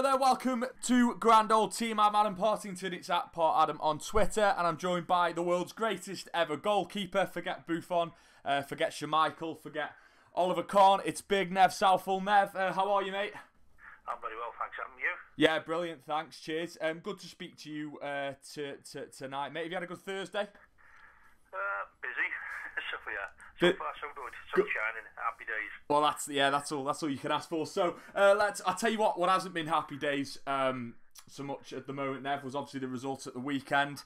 Hello there, welcome to Grand Old Team. I'm Adam Partington, it's at PartAdam on Twitter, and I'm joined by the world's greatest ever goalkeeper. Forget Buffon, forget Schmeichel, forget Oliver Kahn. It's big Neville Southall. Nev, how are you, mate? I'm very well, thanks. Adam, you? Yeah, brilliant, thanks, cheers. Good to speak to you tonight, mate. Have you had a good Thursday? Busy. So yeah, so far so good. Sun shining, happy days. Well, that's all you can ask for. So I'll tell you what hasn't been happy days so much at the moment, Nev, was obviously the results at the weekend.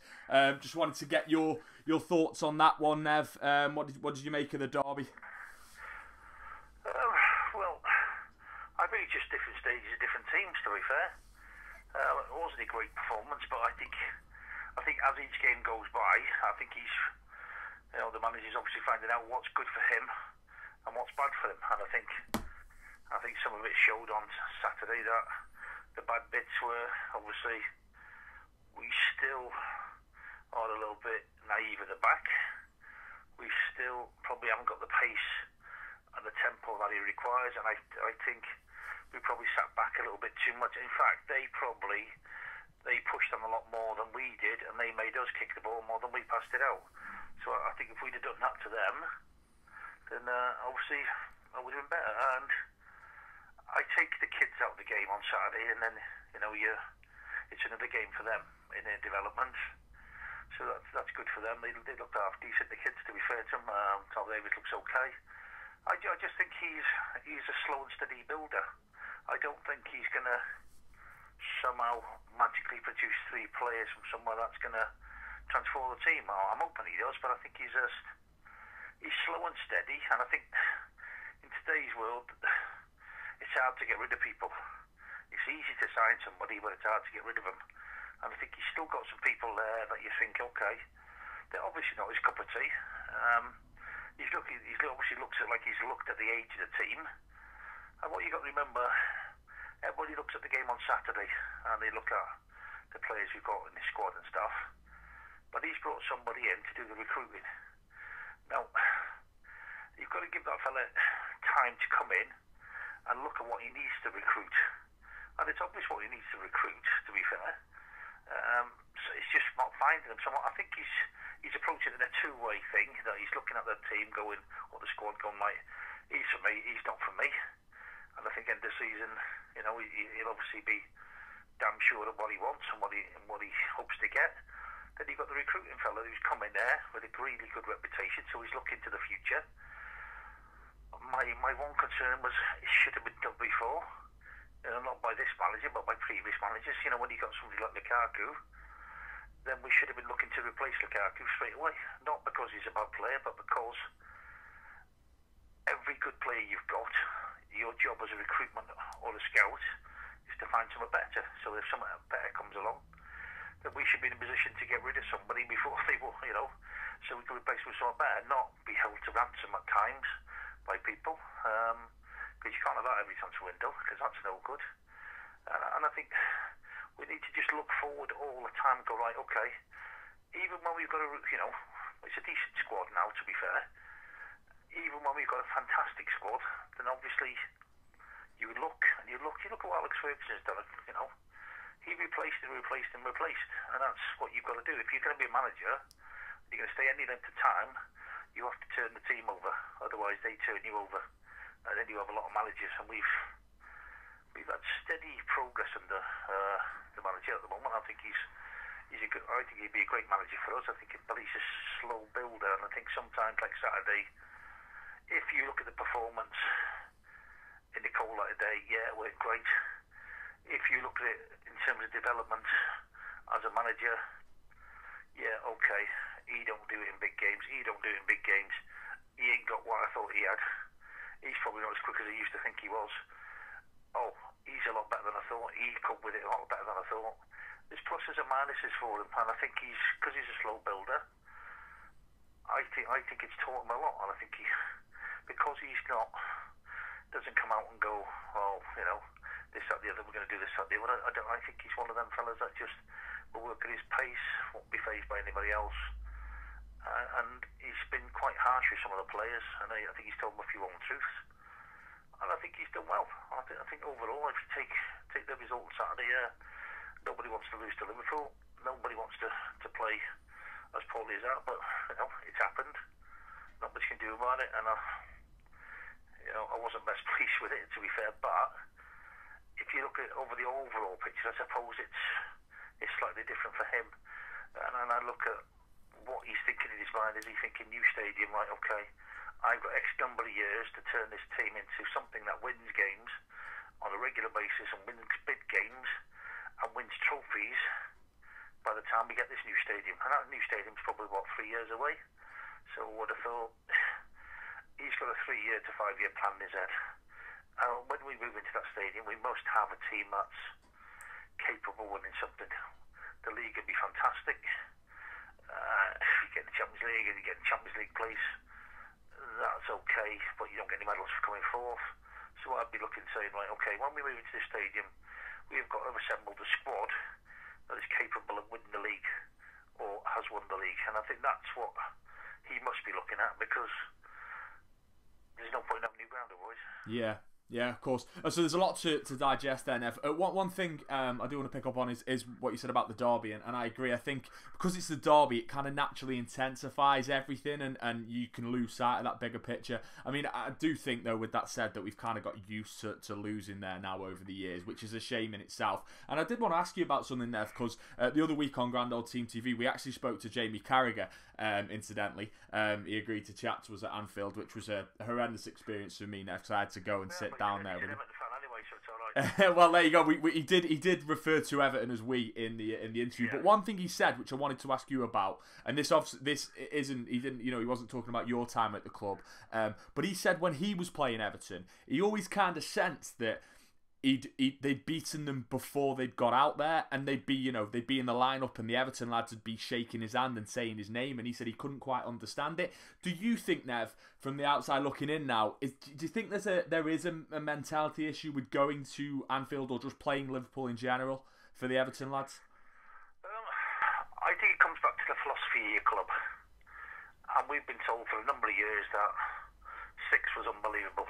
Just wanted to get your thoughts on that one, Nev. What did you make of the derby? Well, I think it's just different stages of different teams, to be fair. It wasn't a great performance, but I think as each game goes by, I think the manager's obviously finding out what's good for him and what's bad for him. And I think some of it showed on Saturday that the bad bits were obviously we still are a little bit naive at the back. We still probably haven't got the pace and the tempo that he requires, and I think we probably sat back a little bit too much. In fact, they pushed them a lot more than we did, and they made us kick the ball more than we passed it out. So I think if we'd have done that to them, then obviously that would have been better. And I take the kids out of the game on Saturday, and then it's another game for them in their development. So that's good for them. They looked half decent, the kids, to be fair to them. Tom Davis looks okay. I just think he's a slow and steady builder. I don't think he's going to somehow magically produce 3 players from somewhere that's going to transform the team. I'm hoping he does, but I think he's slow and steady, and I think in today's world it's hard to get rid of people. It's easy to sign somebody, but it's hard to get rid of them. And I think he's still got some people there that you think, okay, they're obviously not his cup of tea. He's obviously looked at like he's looked at the age of the team. And what you got to remember, everybody looks at the game on Saturday and they look at the players we've got in the squad and stuff. But he's brought somebody in to do the recruiting. Now, you've got to give that fella time to come in and look at what he needs to recruit. And it's obvious what he needs to recruit, to be fair. So it's just not finding them. So I think he's approaching it in a two-way thing, that he's looking at the team going, or the squad going, like, he's for me, he's not for me. And I think end of the season, he'll obviously be damn sure of what he wants and what he hopes to get. Then you've got the recruiting fella who's come in there with a really good reputation, so he's looking to the future. My one concern was it should have been done before. Not by this manager, but by previous managers. When you got somebody like Lukaku, then we should have been looking to replace Lukaku straight away. Not because he's a bad player, but because every good player you've got, your job as a recruitment or a scout is to find someone better. So if someone better comes along, then we should be in a position to get rid of somebody before they will, so we can replace with someone better, not be held to ransom at times by people. Because you can't have that every transfer window, because that's no good. And I think we need to just look forward all the time and go, right, okay, even when we've got it's a decent squad now, to be fair, even when we've got a fantastic squad, then obviously you look at what Alex Ferguson has done, he replaced, and that's what you've got to do. If you're going to be a manager, you're going to stay any length of time, you have to turn the team over, otherwise they turn you over. And then you have a lot of managers, and we've had steady progress under the manager at the moment. I think he's a good. I think he'd be a great manager for us. I think he's a slow builder, and I think sometimes, like Saturday, if you look at the performance in the cold light of day, yeah, it went great. If you look at it in terms of development as a manager, yeah, okay, he don't do it in big games. He ain't got what I thought he had. He's probably not as quick as I used to think he was. Oh, he's a lot better than I thought. He coped with it a lot better than I thought. There's pluses and minuses for him, and I think because he's a slow builder, I think it's taught him a lot, and I think because he's doesn't come out and go, well, this, that, the other, we're going to do this, that, the other. I think he's one of them fellas that just will work at his pace, won't be fazed by anybody else. And he's been quite harsh with some of the players, and I think he's told them a few untruths. And I think he's done well. I think overall, if you take take the result on Saturday. Nobody wants to lose to Liverpool. Nobody wants to play as poorly as that, but it's happened. Not much you can do about it, and I wasn't best pleased with it, to be fair. But if you look at over the overall picture, I suppose it's slightly different for him. And I look at what he's thinking in his mind. Is he thinking new stadium? Right, okay, I've got X number of years to turn this team into something that wins games on a regular basis and wins big games and wins trophies by the time we get this new stadium. And that new stadium's probably, 3 years away? So I would have thought he's got a 3-year to 5-year plan in his head. When we move into that stadium, we must have a team that's capable of winning something. The league would be fantastic. If you get the Champions League and you get the Champions League place, that's okay, but you don't get any medals for coming fourth. So I'd be looking, saying, right, okay, when we move into this stadium, we've got to have assembled a squad that is capable of winning the league or has won the league. And I think that's what he must be looking at, because there's no point in having new ground, boys. Yeah, of course. So there's a lot to digest there, Nev. One thing I do want to pick up on is what you said about the derby, and I agree. I think because it's the derby, it kind of naturally intensifies everything, and you can lose sight of that bigger picture. I mean, I do think, though, with that said, that we've kind of got used to losing there now over the years, which is a shame in itself. And I did want to ask you about something, Nev, because the other week on GrandOldTeam TV, we actually spoke to Jamie Carragher, incidentally. He agreed to chat to us at Anfield, which was a horrendous experience for me, Nev, because I had to go and sit down there with him. Well, there you go. He did refer to Everton as we in the interview. Yeah. But one thing he said, which I wanted to ask you about, and this isn't, he didn't, he wasn't talking about your time at the club, but he said when he was playing Everton, he always kind of sensed that they'd beaten them before they'd got out there, and they'd be in the lineup, and the Everton lads would be shaking his hand and saying his name, and he said he couldn't quite understand it. Do you think, Nev, from the outside looking in now, do you think there is a mentality issue with going to Anfield or just playing Liverpool in general for the Everton lads? I think it comes back to the philosophy of your club, and we've been told for a number of years that 6 was unbelievable.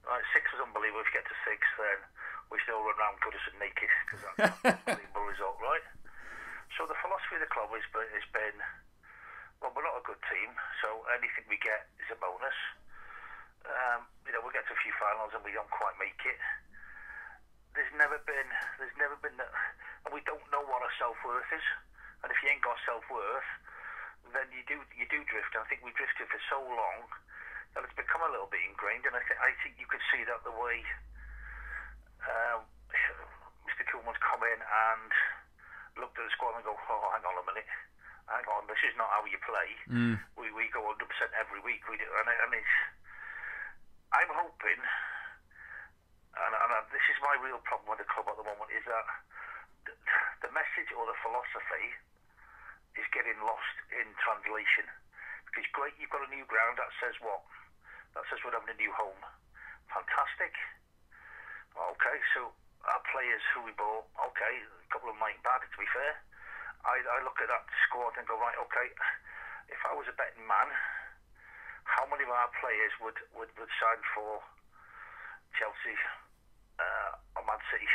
Right, 6 was unbelievable. If you get to 6, then we still run around Goodison naked, because that's an unbelievable result, right? So the philosophy of the club has been, well, we're not a good team, so anything we get is a bonus. We get to a few finals and we don't quite make it. There's never been that, and we don't know what our self-worth is. And if you ain't got self-worth, then you do drift. And I think we drifted for so long that it's become a little bit ingrained, and I think you could see that the way Mr. Koeman's come in and looked at the squad and go, oh, hang on a minute, this is not how you play. We go 100% every week. We do, and I'm hoping, and this is my real problem with the club at the moment, is that the message or the philosophy is getting lost in translation. Because great, you've got a new ground. That says what? That says we're having a new home. Fantastic. Okay, so our players who we bought, okay, a couple of them ain't bad, to be fair. I look at that squad and go, right, okay, if I was a betting man, how many of our players would sign for Chelsea or Man City,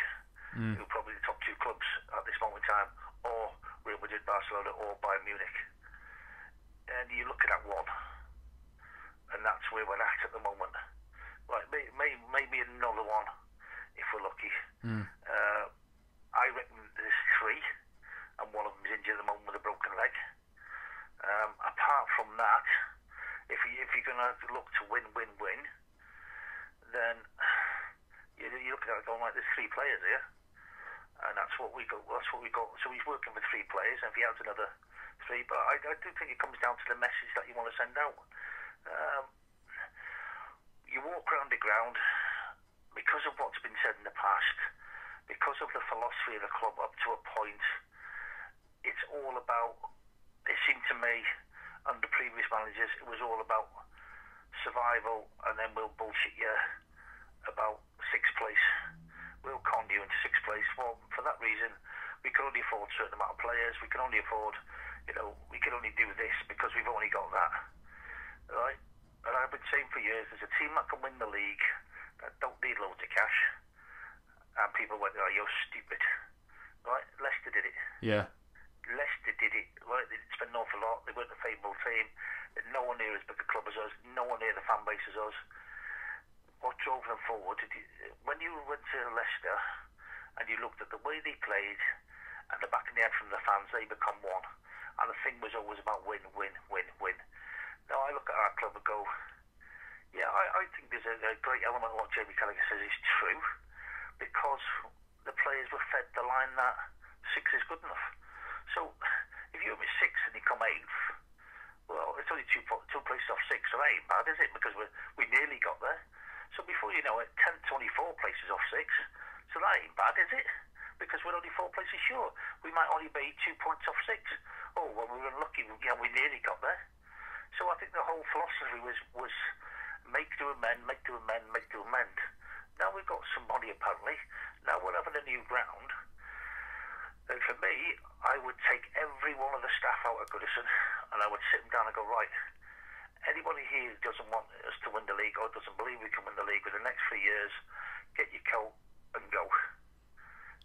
who are probably the top 2 clubs at this moment in time, or Real Madrid, Barcelona, or Bayern Munich? And you look at that one, and that's where we're at the moment. Like maybe another one, if we're lucky. I reckon there's 3, and one of them's injured at the moment with a broken leg. Apart from that, if you're going to look to win, then you're looking at it going like, there's 3 players here, and that's what we got. So he's working with 3 players, and if he adds another 3, but I do think it comes down to the message that you want to send out. You walk around the ground, because of what's been said in the past, because of the philosophy of the club up to a point, it's all about, it seemed to me, under previous managers, it was all about survival, and then we'll bullshit you about 6th place. We'll con you into 6th place. Well, for that reason, we can only afford a certain amount of players. We can only afford, we can only do this because we've only got that. Right? And I've been saying for years, there's a team that can win the league that don't need loads of cash. and people went, "Oh, you're stupid." Right? Leicester did it. Yeah. Leicester did it. Right? They didn't spend an awful lot. They weren't a favourable team. No one near as big a club as us. No one near the fan base as us. What drove them forward? When you went to Leicester and you looked at the way they played and the back in the end from the fans, they become one. And the thing was always about win, win, win, win. Now I look at our club and go, yeah, I think there's a great element of what Jamie Carragher says is true, because the players were fed the line that 6 is good enough. So if you have 6 and you come 8th, well, it's only two places off 6, so that ain't bad, is it? Because we nearly got there. So before you know it, 10, 24 places off 6, so that ain't bad, is it? Because we're only 4 places short. We might only be 2 points off 6. Oh, well, we were unlucky. Yeah, we nearly got there. So I think the whole philosophy was make to amend, make to amend, make to amend. Now we've got some money, apparently. Now we're having a new ground. And for me, I would take every one of the staff out of Goodison and I would sit them down and go, right, anybody here who doesn't want us to win the league or doesn't believe we can win the league within the next 3 years, get your coat and go.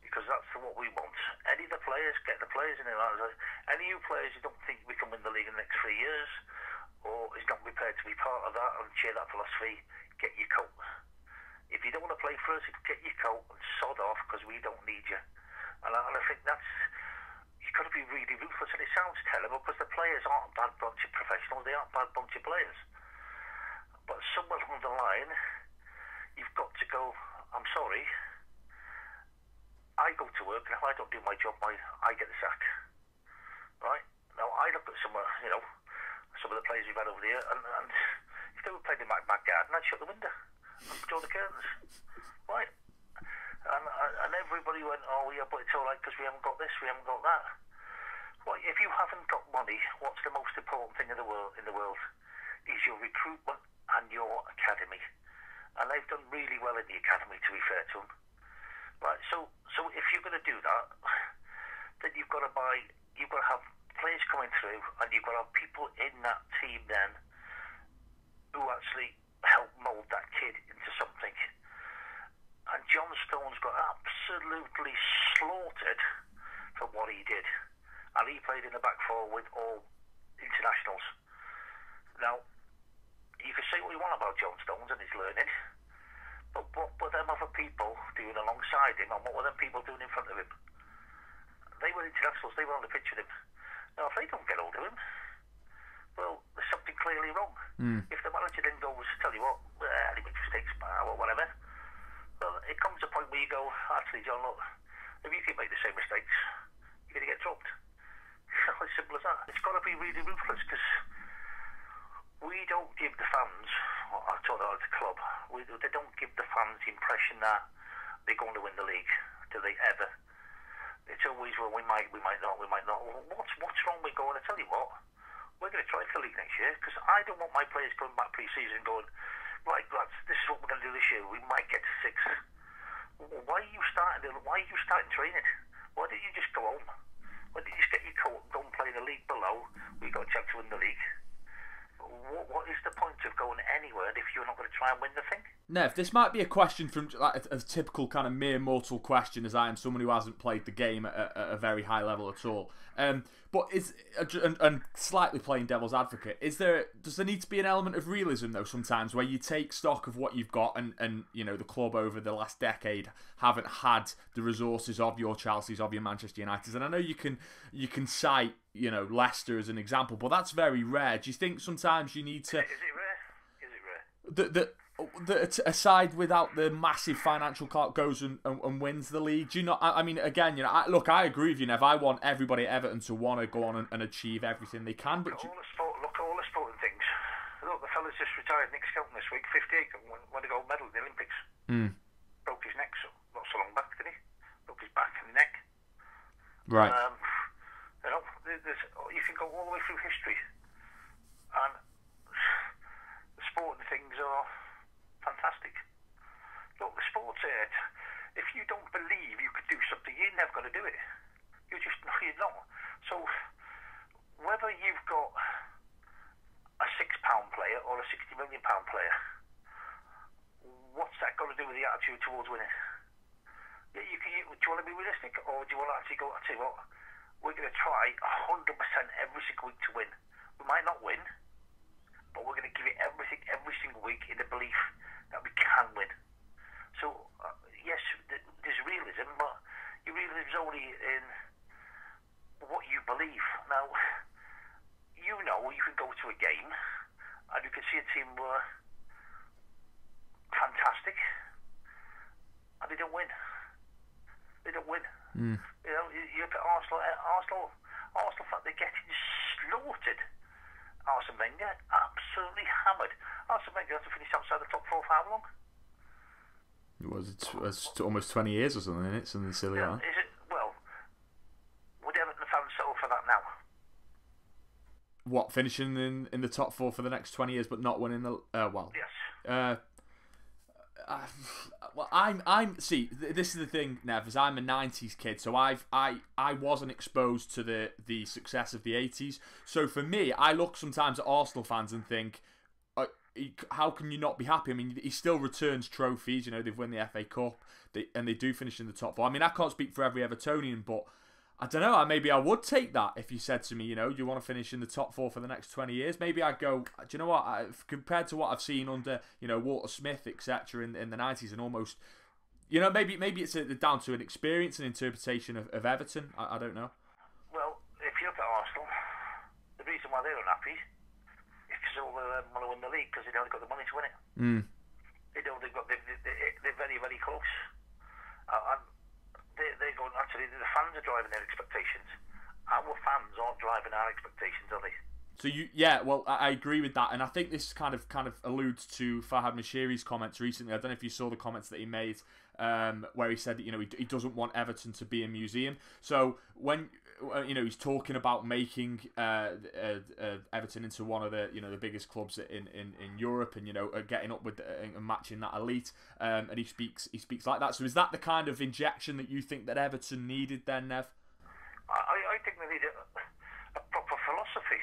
Because that's what we want. Any of the players, get the players in there. Any of you players who don't think we can win the league in the next 3 years or is not prepared to be part of that and share that philosophy, get your coat. If you don't want to play for us, get your coat and sod off, because we don't need you. And I think you've got to be really ruthless. And it sounds terrible because the players aren't a bad bunch of professionals, they aren't a bad bunch of players. But somewhere along the line, you've got to go, I'm sorry, I go to work, and if I don't do my job, I get the sack. Right? Now, I look at some of the players we've had over there, and if they were playing in my back garden, I'd shut the window and draw the curtains. Right? And everybody went, oh yeah, but it's all right because we haven't got this, we haven't got that. Well, if you haven't got money, what's the most important thing in the world? Is your recruitment and your academy. And they've done really well in the academy, to be fair to them. Right, so if you're going to do that, then you've got to have players coming through, and you've got to have people in that team then who actually help mould that kid into something. And John Stones got absolutely slaughtered for what he did. And he played in the back four with all internationals. Now, you can say what you want about John Stones and his learning, but what were them other people doing alongside him, and what were them people doing in front of him? They were internationals, they were on the pitch with him. Now, if they don't get hold of him, well, there's something clearly wrong. If the manager then goes, tell you what, he makes mistakes, or whatever, well, it comes to a point where you go, actually, John, look, if you keep making the same mistakes, you're going to get dropped. As simple as that. It's got to be really ruthless, because we don't give the fans, I told that at the club, they don't give the fans the impression that they're going to win the league. Do they ever? It's always, well, we might not. Well, what's wrong with going, I tell you what, we're going to try for the league next year, because I don't want my players going back pre-season going, right, lads, this is what we're going to do this year, we might get to 6. Why are you starting training? Why didn't you just go home? Why didn't you just get your coat and go and play in the league below where you got a chance to win the league? What is the point of going anywhere if you're not going to try and win the thing? Nev, this might be a question from like a typical kind of mere mortal question, as I am someone who hasn't played the game at a very high level at all. But and slightly playing devil's advocate, does there need to be an element of realism though sometimes, where you take stock of what you've got, and you know the club over the last decade haven't had the resources of your Chelseas, of your Manchester Uniteds, and I know you can cite Leicester as an example, but that's very rare. Do you think sometimes you need to? Is it rare? The a side without the massive financial clout goes and wins the league. Do you not? I mean, again, I agree with you, Nev. I want everybody at Everton to want to go on and achieve everything they can. But all the sporting things. Look, the fella's just retired, Nick Skelton, this week, 58, won the gold medal in the Olympics. Broke his neck, not so long back, did he? Broke his back and neck. Right. You can go all the way through history, and the sporting things are fantastic. Look, the sports art, if you don't believe you could do something, you're never going to do it. You're not. So, whether you've got a £6 player or a £60 million player, what's that got to do with the attitude towards winning? Yeah, do you want to be realistic, or do you want to actually go? I tell you what, we're going to try 100% every single week to win. We might not win, but we're going to give it everything every single week in the belief that we can win. So yes, there's realism, but your realism is only in what you believe. Now, you can go to a game and you can see a team were fantastic and they don't win. They don't win. You look at Arsenal, they're getting slaughtered. Arsene Wenger, absolutely hammered. Arsene Wenger has to finish outside the top 4 for how long? It's almost 20 years or something, isn't it? Something silly like that. Is it? Well, would Everton fans settle for that now? What, finishing in the top 4 for the next 20 years but not winning the... Yes. Well, I'm see. This is the thing, Nev. Is I'm a '90s kid, so I wasn't exposed to the success of the '80s. So for me, I look sometimes at Arsenal fans and think, how can you not be happy? I mean, he still returns trophies. You know, they've won the FA Cup, and they do finish in the top 4. I mean, I can't speak for every Evertonian, but I don't know. Maybe I would take that if you said to me, you know, do you want to finish in the top 4 for the next 20 years? Maybe I'd go, do you know what? Compared to what I've seen under, you know, Walter Smith, etc. in the 90s, and almost, you know, maybe it's down to an experience and interpretation of Everton. I don't know. Well, if you look at Arsenal, the reason why they're unhappy is because all of them want to win the league because they haven't got the money to win it. They're very, very close. They're going, actually, the fans are driving their expectations. Our fans aren't driving our expectations, are they? So well, I agree with that, and I think this kind of alludes to Fahad Mashiri's comments recently. I don't know if you saw the comments that he made, where he said that, you know, he doesn't want Everton to be a museum. So when you know, he's talking about making Everton into one of the, you know, the biggest clubs in Europe, and, you know, getting up with and matching that elite, and he speaks like that. So is that the kind of injection that you think that Everton needed then, Nev? I think they need a proper philosophy.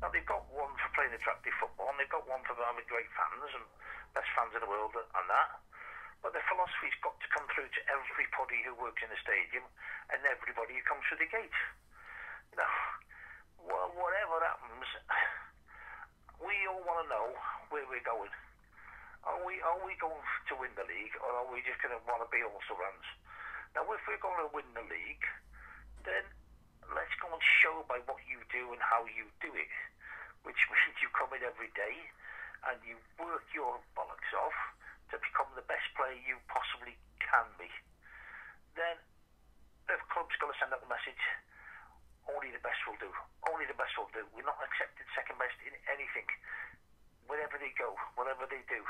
Now, they've got one for playing attractive football, and they've got one for having great fans and best fans in the world and that. But the philosophy's got to come through to everybody who works in the stadium and everybody who comes through the gate. You know, well, whatever happens, we all want to know where we're going. Are we going to win the league, or are we just going to want to be also-rans? Now, if we're going to win the league, then let's go and show by what you do and how you do it, which means you come in every day and you work your bollocks off to become the best player you possibly can be. Then the club's got to send out the message, only the best will do. Only the best will do. We're not accepted second best in anything. Wherever they go, whatever they do,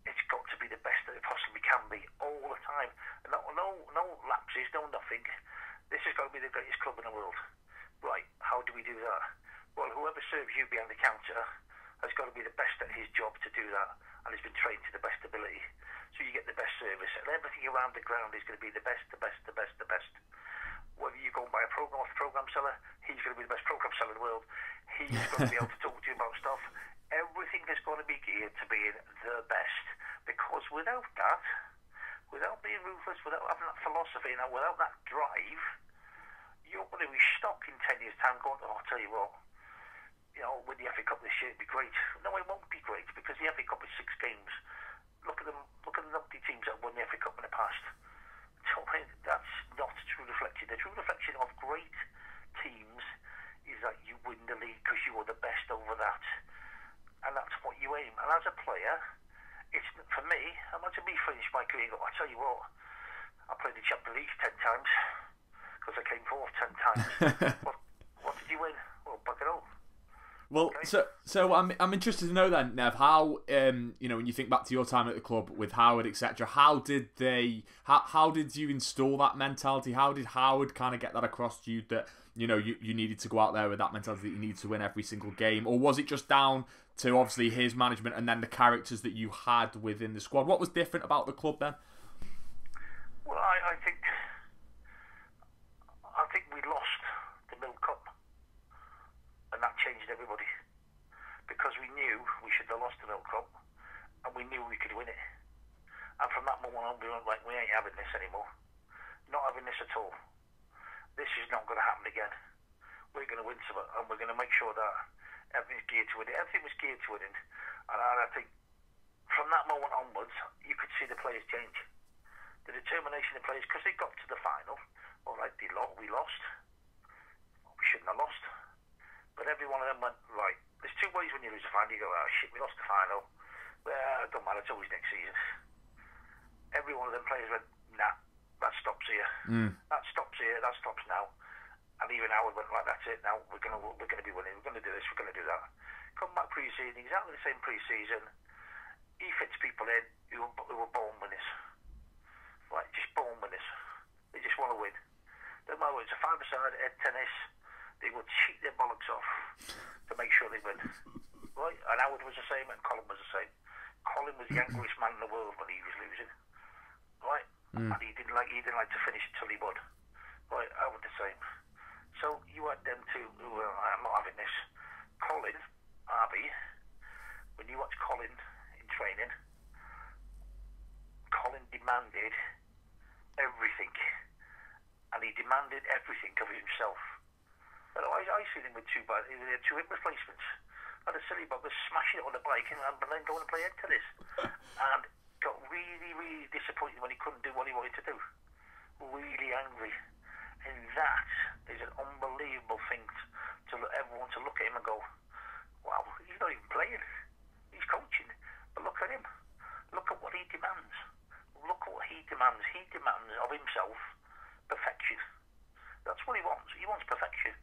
it's got to be the best that it possibly can be all the time. No lapses, no nothing. This has got to be the greatest club in the world. Right, how do we do that? Well, whoever serves you behind the counter has got to be the best at his job to do that, and has been trained to the best ability. So you get the best service, and everything around the ground is going to be the best, the best, the best, the best. Whether you go and buy a program off the program seller, he's going to be the best program seller in the world. He's going to be able to talk to you about stuff. Everything is going to be geared to being the best, because without that, without being ruthless, without having that philosophy, and without that drive, you're going to be stuck in 10 years' time going, oh, I'll tell you what, you know, with the FA Cup this year, it'd be great. No, it won't be great, because the FA Cup is 6 games. Look at the numpty teams that won the FA Cup in the past. So that's not a true reflection. The true reflection of great teams is that you win the league because you are the best over that. And that's what you aim. And as a player, it's, for me, imagine me finish my career and go, I'll tell you what, I played the Champions League 10 times because I came fourth 10 times. What did you win? Well, bugger all. Well, okay. So I'm interested to know then, Nev, how you know, when you think back to your time at the club with Howard, etc., how did you install that mentality? How did Howard kind of get that across to you, that, you know, you needed to go out there with that mentality that you needed to win every single game, or was it just down to obviously his management and then the characters that you had within the squad? What was different about the club then? Well, I think we lost the Milk Cup, and that changed everybody, because we knew we should have lost the Milk Cup, and we knew we could win it. And from that moment on, we went like, we ain't having this anymore. Not having this at all. This is not going to happen again. We're going to win some, and we're going to make sure that everything's geared to winning. Everything was geared to winning. And I think from that moment onwards, you could see the players change. The determination of the players, because they got to the final. All right, we lost. We shouldn't have lost. But every one of them went, right, there's two ways when you lose a final. You go, oh shit, we lost the final. Well, it don't matter, it's always next season. Every one of them players went, nah, that stops here. That stops here, that stops now. And even Howard went, right, that's it, now we're gonna be winning, we're gonna do this, we're gonna do that. Come back pre-season, exactly the same pre-season. He fits people in who were born winners. Right, just born winners. They just want to win. No matter what, it's a five-a-side at tennis, they will cheat their bollocks off to make sure they win. Right, and Howard was the same and Colin was the same. Colin was the angriest man in the world when he was losing. Right? And he didn't like to finish until he won. Right, I was the same. So you had them two who were, I'm not having this. Colin, Harvey, when you watch Colin in training, Colin demanded everything. And he demanded everything of himself. But I seen him with two hip replacements. And a silly bug was smashing it on the bike and then going to play head tennis. And got really, really disappointed when he couldn't do what he wanted to do. Really angry. And that is an unbelievable thing to everyone to look at him and go, wow, he's not even playing. He's coaching. But look at him. Look at what he demands. Look at what he demands. He demands of himself perfection. That's what he wants. He wants perfection.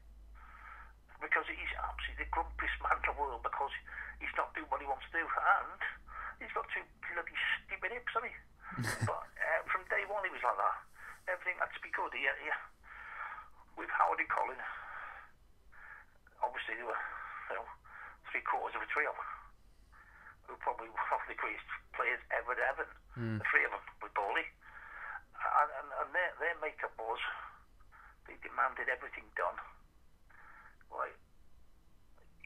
Because he's absolutely the grumpiest man in the world because he's not doing what he wants to do. And he's got two bloody stupid hips, hasn't he? But from day one he was like that. Everything had to be good. Yeah. With Howard and Colin, obviously there were, three-quarters of a trio who were probably one of the greatest players ever at Everton. The three of them with Bowley. And their makeup was they demanded everything done. Right,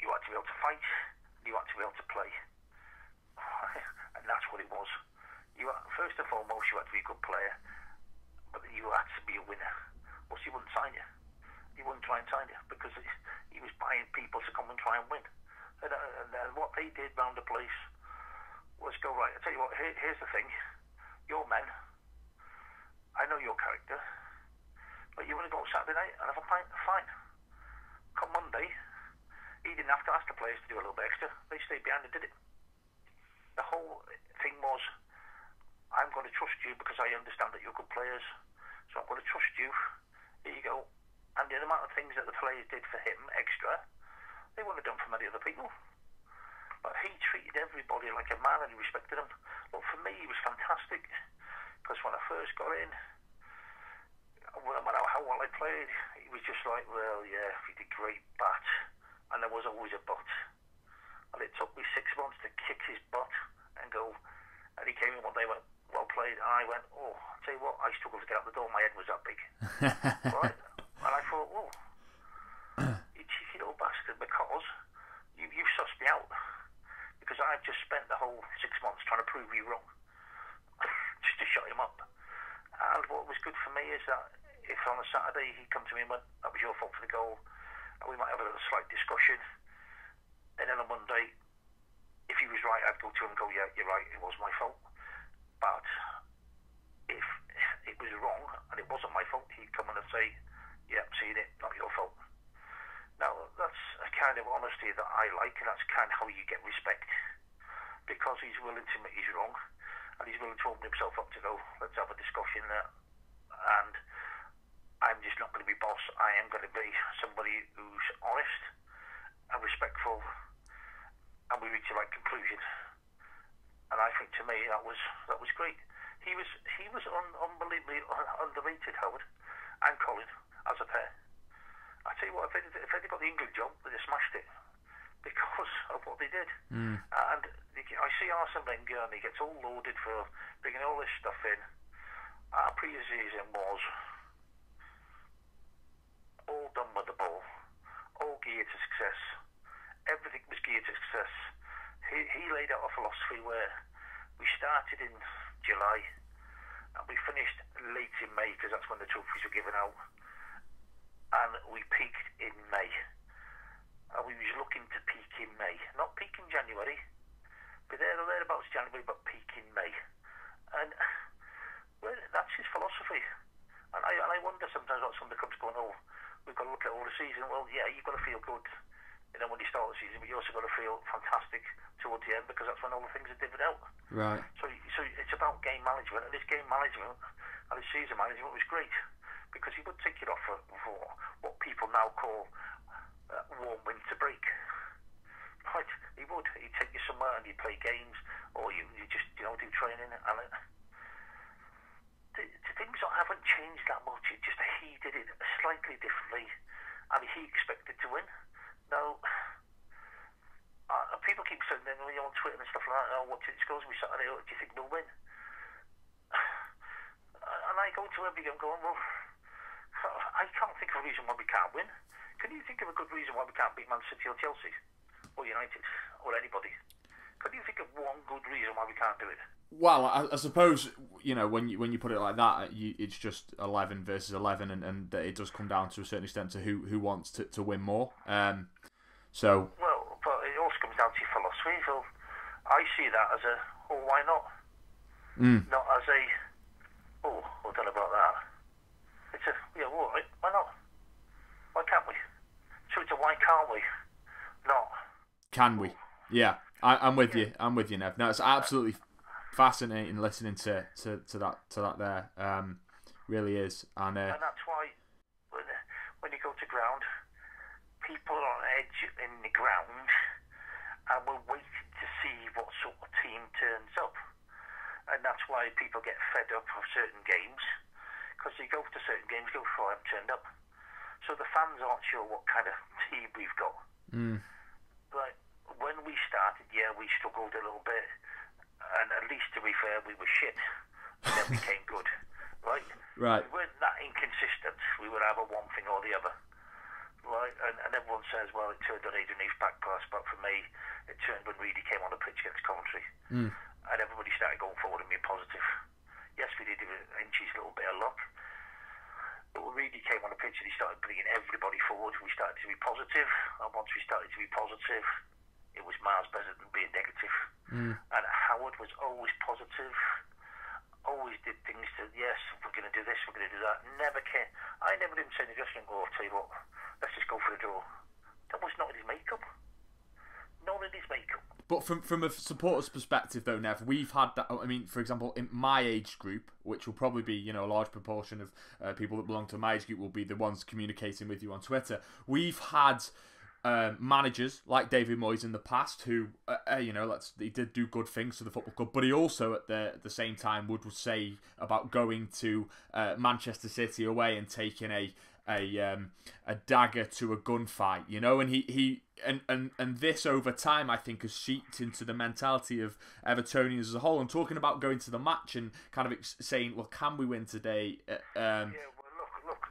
you had to be able to fight, you had to be able to play, and that's what it was. First and foremost, you had to be a good player, but you had to be a winner. Or else he wouldn't sign you. He wouldn't try and sign you because he was buying people to come and try and win. And what they did round the place was go, right, I'll tell you what, here's the thing. Your men, I know your character, but you want to go Saturday night and have a pint? Fine. Come Monday, he didn't have to ask the players to do a little bit extra. They stayed behind and did it. The whole thing was, I'm going to trust you because I understand that you're good players. So I'm going to trust you. Here you go. And the amount of things that the players did for him extra, they wouldn't have done for many other people. But he treated everybody like a man and he respected them. Look, for me, he was fantastic. Because when I first got in, no matter how well I played, he was just like, well, yeah, he did great, but, and there was always a but. And it took me 6 months to kick his butt and go, and he came in one day and went, well played, and I went, oh, I'll tell you what, I struggled to get out the door, my head was that big. Right? And I thought, oh, you cheeky little bastard, because you've sussed me out. Because I've just spent the whole 6 months trying to prove you wrong. Just to shut him up. And what was good for me is that if on a Saturday he'd come to me and went, that was your fault for the goal, and we might have a little slight discussion, and then on Monday, if he was right, I'd go to him and go, yeah, you're right, it was my fault. But if it was wrong, and it wasn't my fault, he'd come in and say, yeah, I'm seeing it, not your fault. Now, that's a kind of honesty that I like, and that's kind of how you get respect. Because he's willing to admit he's wrong, and he's willing to open himself up to go, let's have a discussion there. And I'm just not going to be boss. I am going to be somebody who's honest and respectful, and we reach the right conclusion. And I think to me that was great. He was unbelievably underrated, Howard and Colin, as a pair. I tell you what, if they'd got the England job, they'd have smashed it because of what they did. And I see Arsene Wenger, and he gets all loaded for bringing all this stuff in. Our pre-season was all done with the ball, all geared to success. Everything was geared to success. He laid out a philosophy where we started in July, and we finished late in May because that's when the trophies were given out, and we peaked in May. And we was looking to peak in May, not peak in January, but thereabouts January, but peak in May. And well, that's his philosophy. And I wonder sometimes what somebody comes going, oh, we've got to look at all the season. Well, yeah, you've got to feel good, when you start the season, but you also got to feel fantastic towards the end because that's when all the things are divvied out. Right. So it's about game management, and his game management and his season management was great because he would take it off for what people now call warm winter break. Right, he would. He'd take you somewhere and you'd play games, or you just do training, and the things haven't changed that much. It's just that he did it slightly differently, and he expected to win. Now, people keep saying on Twitter and stuff like that, oh, what's it scores we Saturday? Do you think we'll win? And I go to every game going, well, I can't think of a reason why we can't win. Can you think of a good reason why we can't beat Man City or Chelsea or United or anybody? Can you think of one good reason why we can't do it? Well, I suppose when you put it like that, it's just 11 versus 11, and it does come down to a certain extent to who wants to win more. So. Well, but it also comes down to your philosophy. So I see that as why not? Not as I don't know about that. It's all right. Why not? Why can't we? So it's why can't we? Not. Can we? Yeah, I'm with you. I'm with you, Nev. No, it's absolutely fascinating listening to that there. Really is, and that's why when you go to ground, people are on edge in the ground, and we're waiting to see what sort of team turns up, and that's why people get fed up of certain games, because you go to certain games, go for them turned up, so the fans aren't sure what kind of team we've got. But when we started, we struggled a little bit, and at least to be fair, we were shit, and then we came good, right? Right. We weren't that inconsistent. We would have one thing or the other, right? And everyone says, well, it turned on Adrian Heath's back pass, but for me, it turned when Reedy came on the pitch against Coventry, and everybody started going forward and being positive. Yes, we did inches a little bit of luck, but when Reedy came on the pitch and he started bringing everybody forward, we started to be positive, and once we started to be positive, it was miles better than being negative. And Howard was always positive, always did things to, yes, we're going to do this, we're going to do that. Never care. I never did say in the dressing room, I'll tell you what, let's just go for the draw. That was not in his makeup. Not in his makeup. But from a supporter's perspective, though, Nev, we've had that. I mean, for example, in my age group, which will probably be a large proportion of people that belong to my age group will be the ones communicating with you on Twitter. We've had managers like David Moyes in the past who, he did do good things to the football club, but he also at the same time would say about going to Manchester City away and taking a dagger to a gunfight, and he this over time I think has seeped into the mentality of Evertonians as a whole, and talking about going to the match and kind of saying, well, can we win today? Look,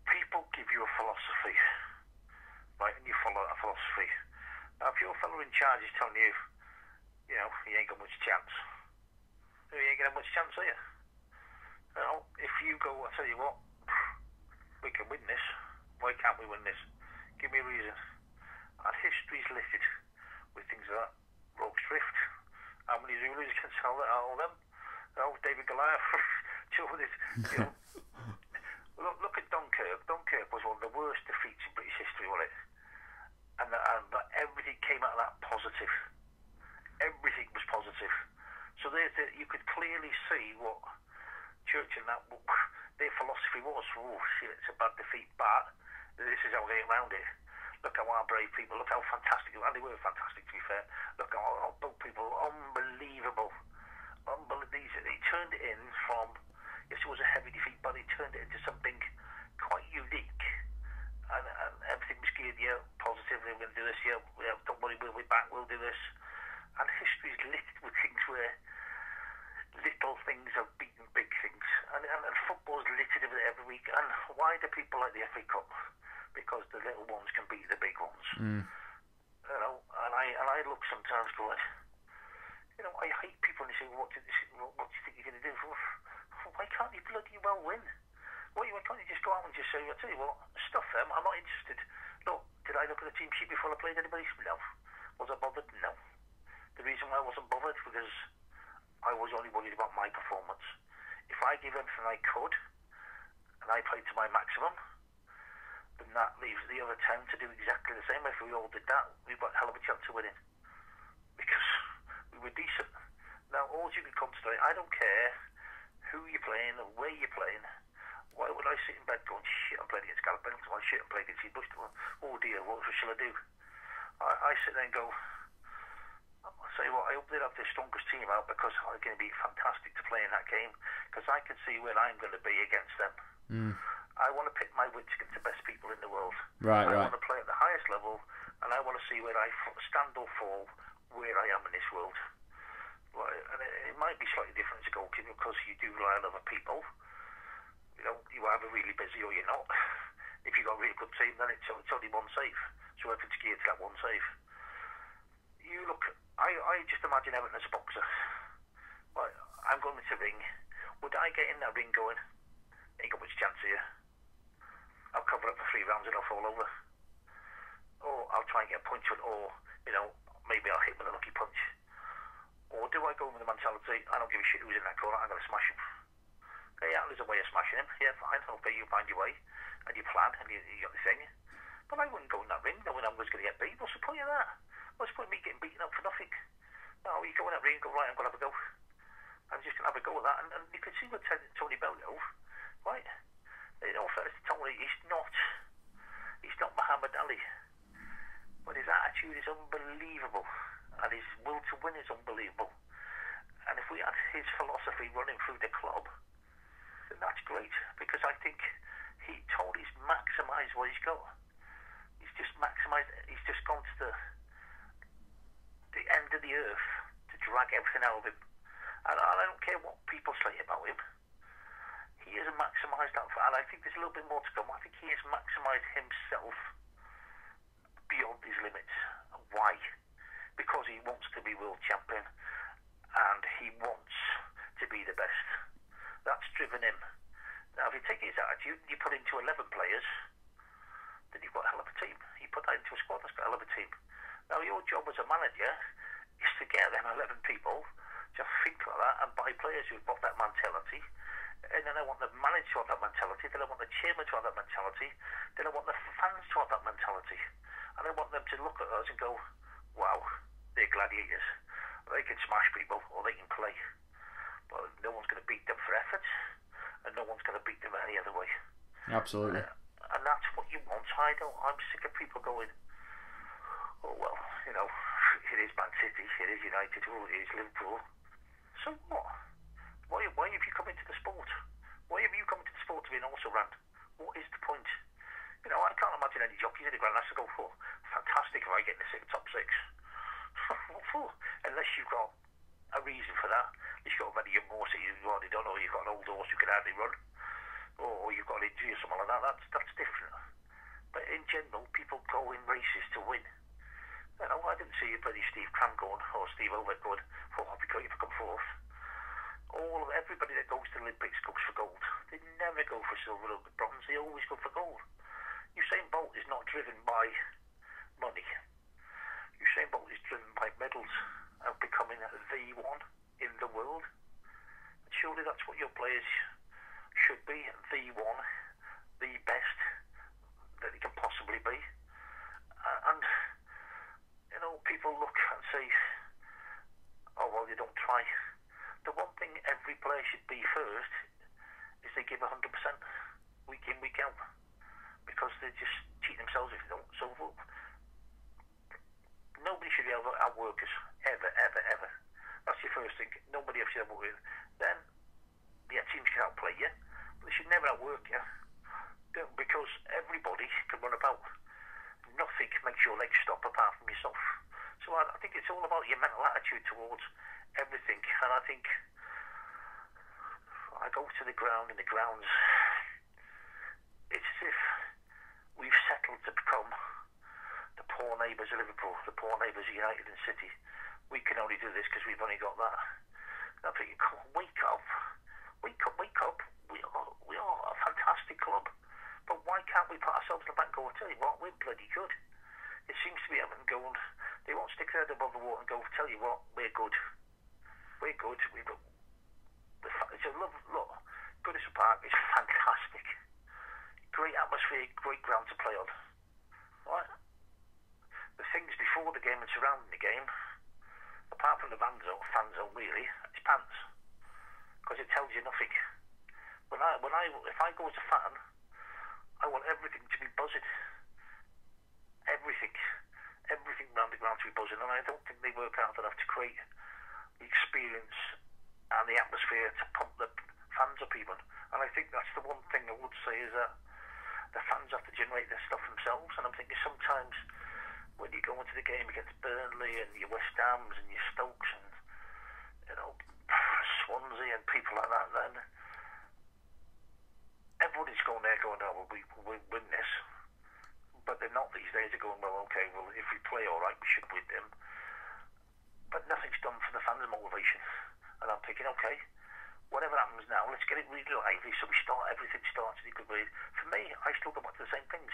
people give you a philosophy, right, and you follow that philosophy. Now, if your fellow in charge is telling you, you ain't got much chance, you ain't gonna have much chance, are you? If you go, I tell you what, we can win this. Why can't we win this? Give me a reason. And history's littered with things like that. Rogue's Drift. How many Zulus can sell that? All them. David Goliath. Look at Dunkirk. Dunkirk was one of the worst defeats in British history, wasn't it? And everything came out of that positive. Everything was positive. So you could clearly see what Church and that, their philosophy was, it's a bad defeat, but this is how we get around it. Look how our brave people, look how fantastic, and they were fantastic to be fair, look how both people, unbelievable. They turned it in from, yes, it was a heavy defeat, but they turned it into something quite unique, and everything was geared, positively, we're going to do this, don't worry, we'll be back, we'll do this. And history's littered with things where little things have beaten big things, and football's littered with it every week. And why do people like the FA Cup? Because the little ones can beat the big ones. And I look sometimes going, You know, I hate people when they say, what do you think you're going to do? Well, why can't you bloody well win? Why can't you just go out and just say, I tell you what, stuff them, I'm not interested. Look, did I look at the team sheet before I played anybody? No. Was I bothered? No. The reason why I wasn't bothered because I was only worried about my performance. If I gave everything I could and I played to my maximum, then that leaves the other 10 to do exactly the same. If we all did that, we've got a hell of a chance of winning because we were decent. Now, all you can concentrate, I don't care who you're playing or where you're playing. Why would I sit in bed going, shit, I'm playing against Gallopin, or shit, I'm playing against Bushton, oh dear, what shall I do? I sit there and go, I'll say what, I hope they have the strongest team out because I'm going to be fantastic to play in that game because I can see where I'm going to be against them. I want to pick my wits against the best people in the world. I want to play at the highest level and I want to see where I stand or fall, where I am in this world. And it might be slightly different as a goalkeeper because you do rely on other people. You know, you either really busy or you're not. If you've got a really good team, then it's only one save. So everything's geared to that one save. You look, I just imagine Everton as a boxer. Well, I'm going into the ring. Would I get in that ring going, ain't got much chance here. I'll cover up for 3 rounds and I'll fall over. Or I'll try and get a punch on, or, you know, maybe I'll hit with a lucky punch. Or do I go with the mentality, I don't give a shit who's in that corner, I'm going to smash him. Yeah, there's a way of smashing him. Yeah, fine, okay, you find your way, and you plan, and you got the thing. But I wouldn't go in that ring knowing I was going to get beat. What's the point of that? What's the point of me getting beaten up for nothing? No, you go in that ring and go, right, I'm going to have a go. I'm just going to have a go at that. And you can see with Tony Bellew, right? In all fairness to Tony, he's not Muhammad Ali. But his attitude is unbelievable. And his will to win is unbelievable. And if we had his philosophy running through the club, then that's great. Because I think Tony's maximised what he's got. He's just maximised, he's just gone to the end of the earth to drag everything out of him. And I don't care what people say about him. He has maximised that. And I think there's a little bit more to come. I think he has maximised himself beyond his limits. Why? Because he wants to be world champion and he wants to be the best. That's driven him. Now, if you take his attitude and you put into 11 players, then you've got a hell of a team. You put that into a squad that's got a hell of a team. Now, your job as a manager is to get them 11 people to think like that and buy players who've got that mentality. And then I want the manager to have that mentality. Then I want the chairman to have that mentality. Then I want the fans to have that mentality. And I want them to look at us and go, wow, they're gladiators. They can smash people or they can play. But no one's going to beat them for effort and no one's going to beat them any other way. Absolutely. And that's what you want. I'm sick of people going, oh, well, you know, it is Man City, it is United, oh, it is Liverpool. So what? Why have you come into the sport? Why have you come into the sport to be an also-ran? What is the point? You know, I can't imagine any jockeys in the Grand National to go for. Fantastic if I get in the top 6. What for? Unless you've got a reason for that. You've got many more seasons you've already done, or you've got an old horse who can hardly run, or you've got an injury or something like that. That's different. But in general, people go in races to win. You know, I didn't see bloody Steve Cram going, or Steve Ovett going, oh, I'll be great if I come fourth. Everybody that goes to the Olympics goes for gold. They never go for silver or bronze. They always go for gold. Usain Bolt is not driven by money. Usain Bolt is driven by medals and becoming the one in the world. And surely that's what your players should be, the one, the best that they can possibly be. And, you know, people look and say, oh, well, you don't try. The one thing every player should be first is they give 100% week in, week out. Because they just cheat themselves if they don't. So nobody should be able to outwork us. Ever, ever, ever. That's your first thing. Nobody ever should outwork you. Then, yeah, teams can outplay you. But they should never outwork you. Because everybody can run about. Nothing makes your legs stop apart from yourself. So I think it's all about your mental attitude towards everything. And I think I go to the ground, and the grounds, it's as if we've settled to become the poor neighbours of Liverpool, the poor neighbours of United and City. we can only do this because we've only got that. And I'm thinking, come on, wake up. Wake up, wake up. We are a fantastic club. But why can't we put ourselves in the back and go, I'll tell you what, we're bloody good. It seems to be Everton going, they won't stick their head above the water and go, tell you what, we're good. We're good. We've got, it's a look, Goodison Park is fantastic. Great atmosphere, great ground to play on. Right? The things before the game and surrounding the game, apart from the fan zone really, it's pants. Because it tells you nothing. If I go as a fan, I want everything to be buzzing. Everything around the ground to be buzzing, and I don't think they work hard enough to create the experience and the atmosphere to pump the fans up even. And I think that's the one thing I would say is that the fans have to generate their stuff themselves. And I'm thinking sometimes when you go into the game against Burnley and your West Hams and your Stokes and Swansea and people like that, then everybody's going there going, oh, well, we win this. But they're not these days. They're going, well, okay, well, if we play all right, we should win them. But nothing's done for the fans' motivation. And I'm thinking, okay, whatever happens now, let's get it really lively so everything starts in a good way. For me, I still go back to the same things.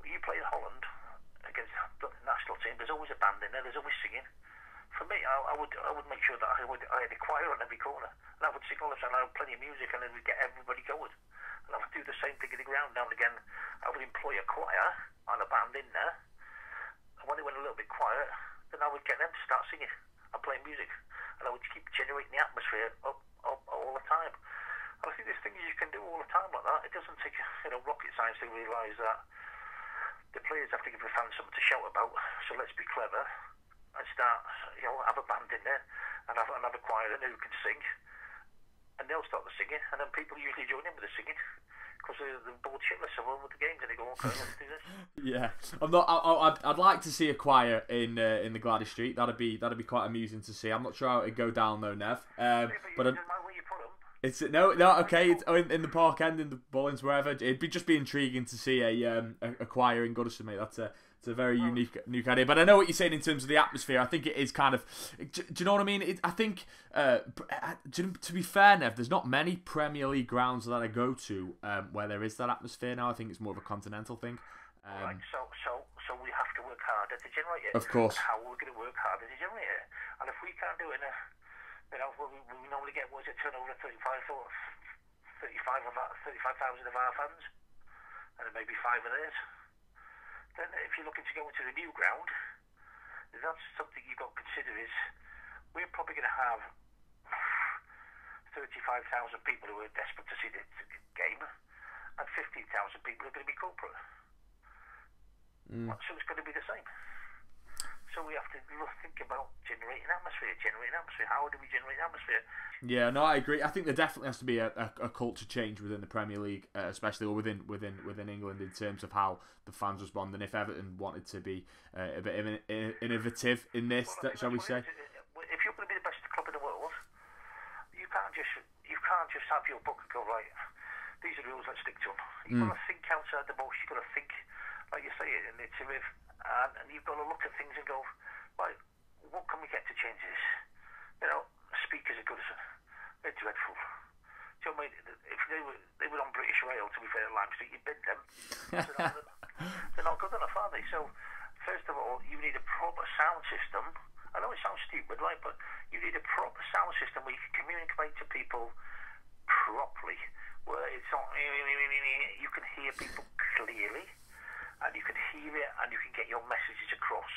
When you play in Holland against the national team, there's always a band in there, there's always singing. For me, I would make sure that I had a choir on every corner. And I would sing all the time, I had plenty of music, and it would get everybody going. And I would do the same thing in the ground now and again. I would employ a choir and a band in there. And when they went a little bit quiet, then I would get them to start singing and playing music. And I would keep generating the atmosphere up all the time. And I think there's things you can do all the time like that. It doesn't take rocket science to realise that the players have to give the fans something to shout about. So let's be clever and start, have a band in there and have a choir in there who can sing. And they'll start the singing, and then people usually join in with the singing because they're bored shitless of all the games, and they go, okay, let's do this. Yeah, I'd like to see a choir in the Gladys Street. That'd be quite amusing to see. I'm not sure how it'd go down though, Nev. But doesn't matter where you put them. It's no, okay. It's in the Park End, in the Bullings, wherever. It'd be intriguing to see a choir in Goodison, mate. It's a very unique idea. But I know what you're saying in terms of the atmosphere. I think it is kind of. Do you know what I mean? I think, to be fair, Nev, there's not many Premier League grounds that I go to where there is that atmosphere now. I think it's more of a continental thing. Right, so we have to work harder to generate it. Of course. And how we're going to work harder to generate it. And if we can't do it in a, we normally get, what is it, turnover of 35,000 of our fans, and then maybe 5 of theirs. Then if you're looking to go into the new ground, that's something you've got to consider is we're probably going to have 35,000 people who are desperate to see the game, and 15,000 people are going to be corporate. So it's going to be the same. So we have to think about generating atmosphere. How do we generate atmosphere? Yeah, no, I agree. I think there definitely has to be a culture change within the Premier League, especially or within England in terms of how the fans respond. And if Everton wanted to be a bit innovative in this, shall we say? If you're going to be the best club in the world, you can't just have your book and go, right, these are the rules, let's stick to them. You've got to think outside the box. You've got to think, like you say, innovative. And you've got to look at things and go, right, what can we get to change this? Speakers are Goodison. They're dreadful. Do you know what I mean? If they were on British Rail, to be fair, at Lime Street, you'd bid them. They're not good enough, are they? So, first of all, you need a proper sound system. I know it sounds stupid, right? But you need a proper sound system where you can communicate to people properly, where it's not, you can hear people clearly. And you can hear it, and you can get your messages across.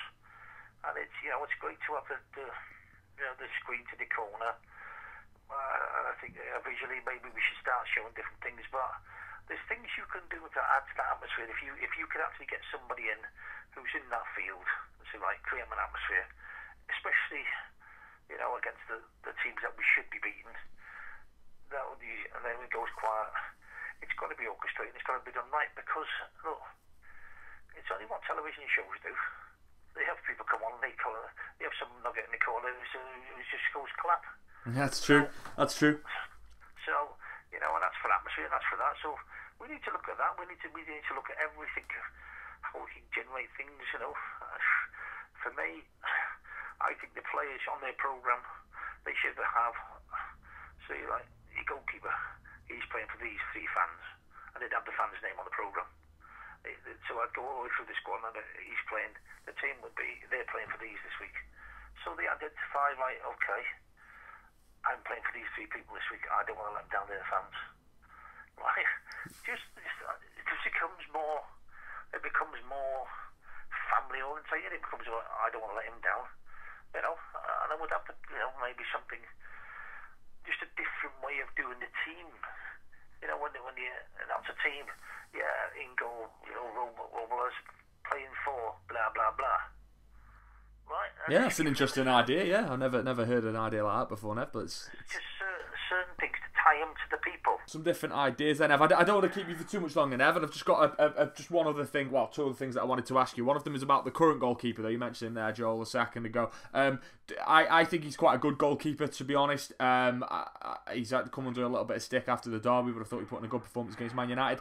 And it's it's great to have the screen to the corner. And I think visually maybe we should start showing different things. But there's things you can do to add to that atmosphere. If you could actually get somebody in who's in that field, so like create an atmosphere, especially against the teams that we should be beating. And then it goes quiet. It's got to be orchestrated. It's got to be done right because look. It's only what television shows do. They have people come on and they have some nugget in the corner who just goes clap. That's true. That's true. So, and that's for atmosphere, and that's for that. So we need to look at that. We need to look at everything, how we can generate things, For me, I I think the players on their programme, they should have, say, like, a goalkeeper, he's playing for these 3 fans, and they'd have the fan's name on the programme. So I'd go all the way through the squad, and he's playing, the team would be, they're playing for these this week. So they identify, like, okay, I'm playing for these 3 people this week, I don't want to let them down, their fans. Right? Just it just becomes more family orientated. It becomes, I don't want to let him down, you know. And I would have to, you know, maybe something, just a different way of doing the team. You know, when you announce a team, yeah, in goal, you know, Robles playing for blah blah blah. Right? And yeah, that's an interesting idea. Yeah, I've never heard an idea like that before, Nev. But it's just certain things to tie them to the people. Some different ideas then, Ev. I don't want to keep you for too much longer, Nev, and I've just got just one other thing, well, 2 other things that I wanted to ask you. One of them is about the current goalkeeper, though. You mentioned him there, Joel, a second ago. I think he's quite a good goalkeeper, to be honest. He's had to come under a little bit of stick after the derby, but I thought he put in a good performance against Man United.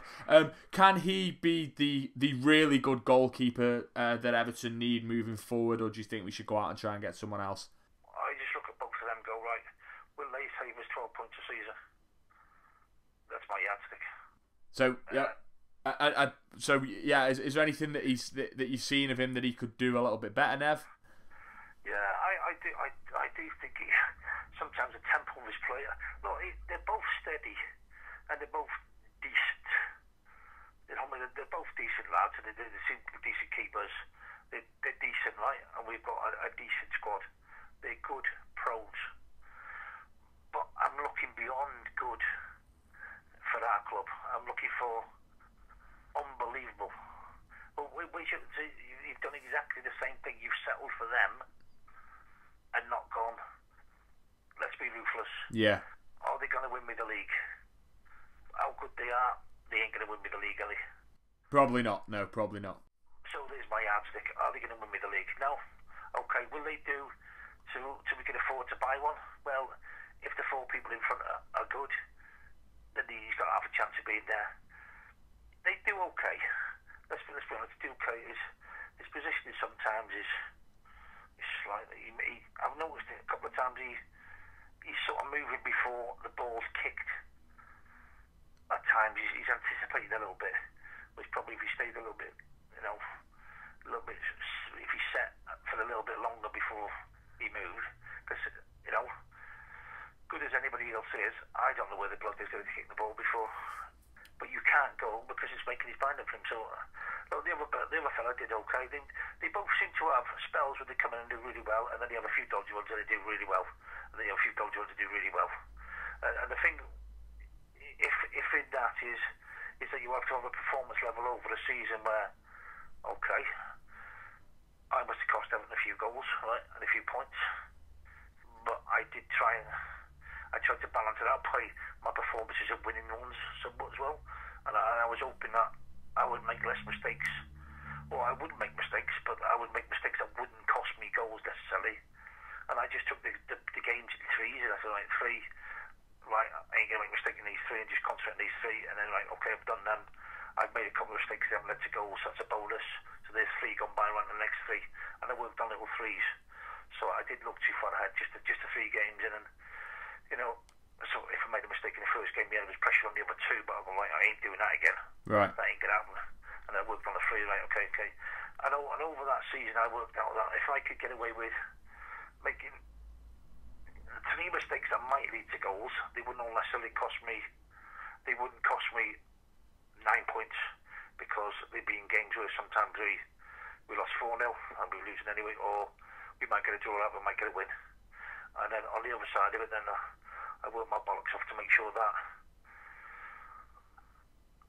Can he be the really good goalkeeper that Everton need moving forward, or do you think we should go out and try and get someone else? I just look at both of them and go, right, will they save us 12 points a season? That's my yardstick. So is there anything that you've seen of him that he could do a little bit better, Nev? Yeah, I do think sometimes the tempo of his play. Look, they're both steady and they're both decent. You know, I mean, they're both decent lads, and they seem to be decent keepers. They're decent, right? And we've got a decent squad. They're good pros. But I'm looking beyond good for our club. I'm looking for unbelievable. Well, we should see, you've done exactly the same thing. You've settled for them and not gone, let's be ruthless. Yeah. Are they going to win me the league? How good they are, they ain't going to win me the league, are they? Probably not. No, probably not. So there's my yardstick. Are they going to win me the league? No. Okay, will they do so we can afford to buy one? Well, if the 4 people in front are good, then he's got half a chance of being there. They do okay. Let's be honest, do okay. His positioning sometimes is slightly. I've noticed it a couple of times. He's sort of moving before the ball's kicked. At times he's anticipating a little bit, which probably if he stayed a little bit, you know, if he set for a little bit longer before he moved, because you know. Good as anybody else is, I don't know where the bloke is going to kick the ball before. But you can't go because it's making his mind up for him. So the other fella did okay. They both seem to have spells where they come in and do really well, and then they have a few dodgy ones where they do really well, and then you have a few dodgy ones that do really well. And the thing, if in that is that you have to have a performance level over a season where, okay, I must have cost Everton a few goals, right, and a few points, but I did try and. I tried to balance it out by my performances of winning ones somewhat as well, and I was hoping that I would make less mistakes. Well, I wouldn't make mistakes, but I would make mistakes that wouldn't cost me goals necessarily. And I just took the games in 3s, and I said, right, 3, right, I ain't going to make a mistake in these 3 and just concentrate on these 3, and then, right, okay, I've done them. I've made a couple of mistakes, I haven't led to goals, so that's a bonus. So there's 3 gone by, right, the next 3, and I worked on little 3s. So I did look too far ahead, just the 3 games in, and you know, so if I made a mistake in the first game, yeah, there was pressure on the other 2, but I'm like, I ain't doing that again. Right. That ain't going to happen. And I worked on the 3, like, okay. And over that season, I worked out that if I could get away with making 3 mistakes that might lead to goals, they wouldn't all necessarily cost me, 9 points, because they'd be in games where sometimes we lost 4-0 and we were losing anyway, or we might get a draw out, we might get a win. And then on the other side of it, then I worked my bollocks off to make sure that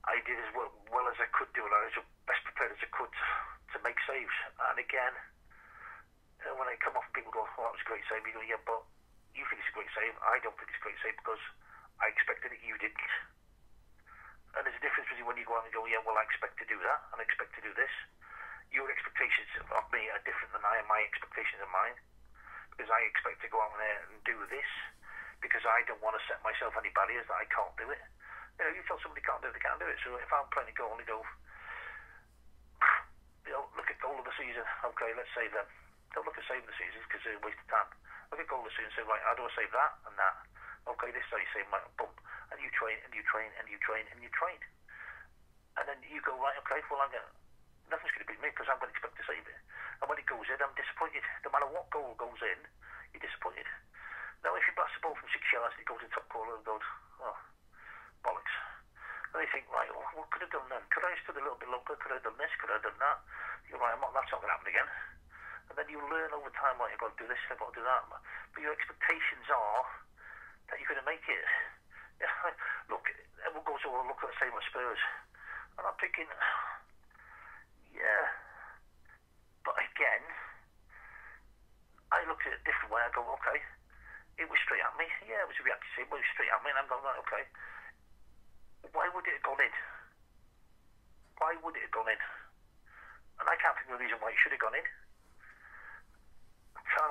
I did as well as I could do, and I was as best prepared as I could to make saves. And again, you know, when I come off and people go, "Oh, that was a great save," you go, "Yeah, but you think it's a great save. I don't think it's a great save because I expected it, you didn't." And there's a difference between when you go out and go, "Yeah, well, I expect to do that, and I expect to do this." Your expectations of me are different than my expectations of mine. Because I expect to go out there and do this, because I don't want to set myself any barriers that I can't do it. You know, you tell somebody can't do it, they can't do it. So if I'm playing a goal and go, you know, look at goal of the season. Okay, let's save them. Don't look at saving the season because waste of time. Look at Goodison and say, right, how do I save that and that? Okay, this is how you save, right, boom. And you train, and you train, and you train, and you train. And then you go, right, okay, well, nothing's going to beat me because I'm going to expect to save it. And when it goes in, I'm disappointed. No matter what goal goes in, you're disappointed. Now, if you pass the ball from 6 yards, it goes to the top corner and goes, oh, bollocks. And they think, right, well, what could I have done then? Could I have stood a little bit longer? Could I have done this? Could I have done that? You're right, that's not going to happen again. And then you learn over time, right, you've got to do this, I've got to do that. But your expectations are that you're going to make it. Yeah, look, everyone goes over and look at the same as Spurs. And I'm thinking, yeah. But again, I looked at it a different way. I go, okay, it was straight at me. Yeah, it was a reaction, but it was straight at me. And I'm going, right, okay. Why would it have gone in? Why would it have gone in? And I can't think of a reason why it should have gone in. So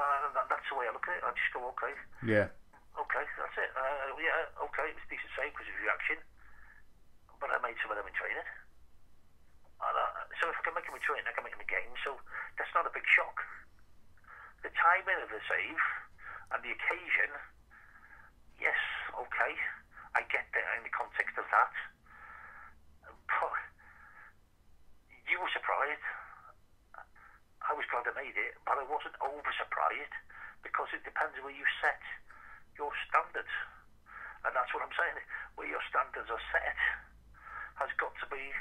that's the way I look at it. I just go, okay. Yeah. Okay, that's it. Yeah, okay, it was a decent save because of his reaction. But I made some of them in training. And, so if I can make them in training, I can make them in games. So that's not a big shock. The timing of the save and the occasion, yes, okay. I get that in the context of that. But you were surprised. I was glad I made it, but I wasn't over surprised because it depends where you set your standards. And that's what I'm saying. Where your standards are set has got to be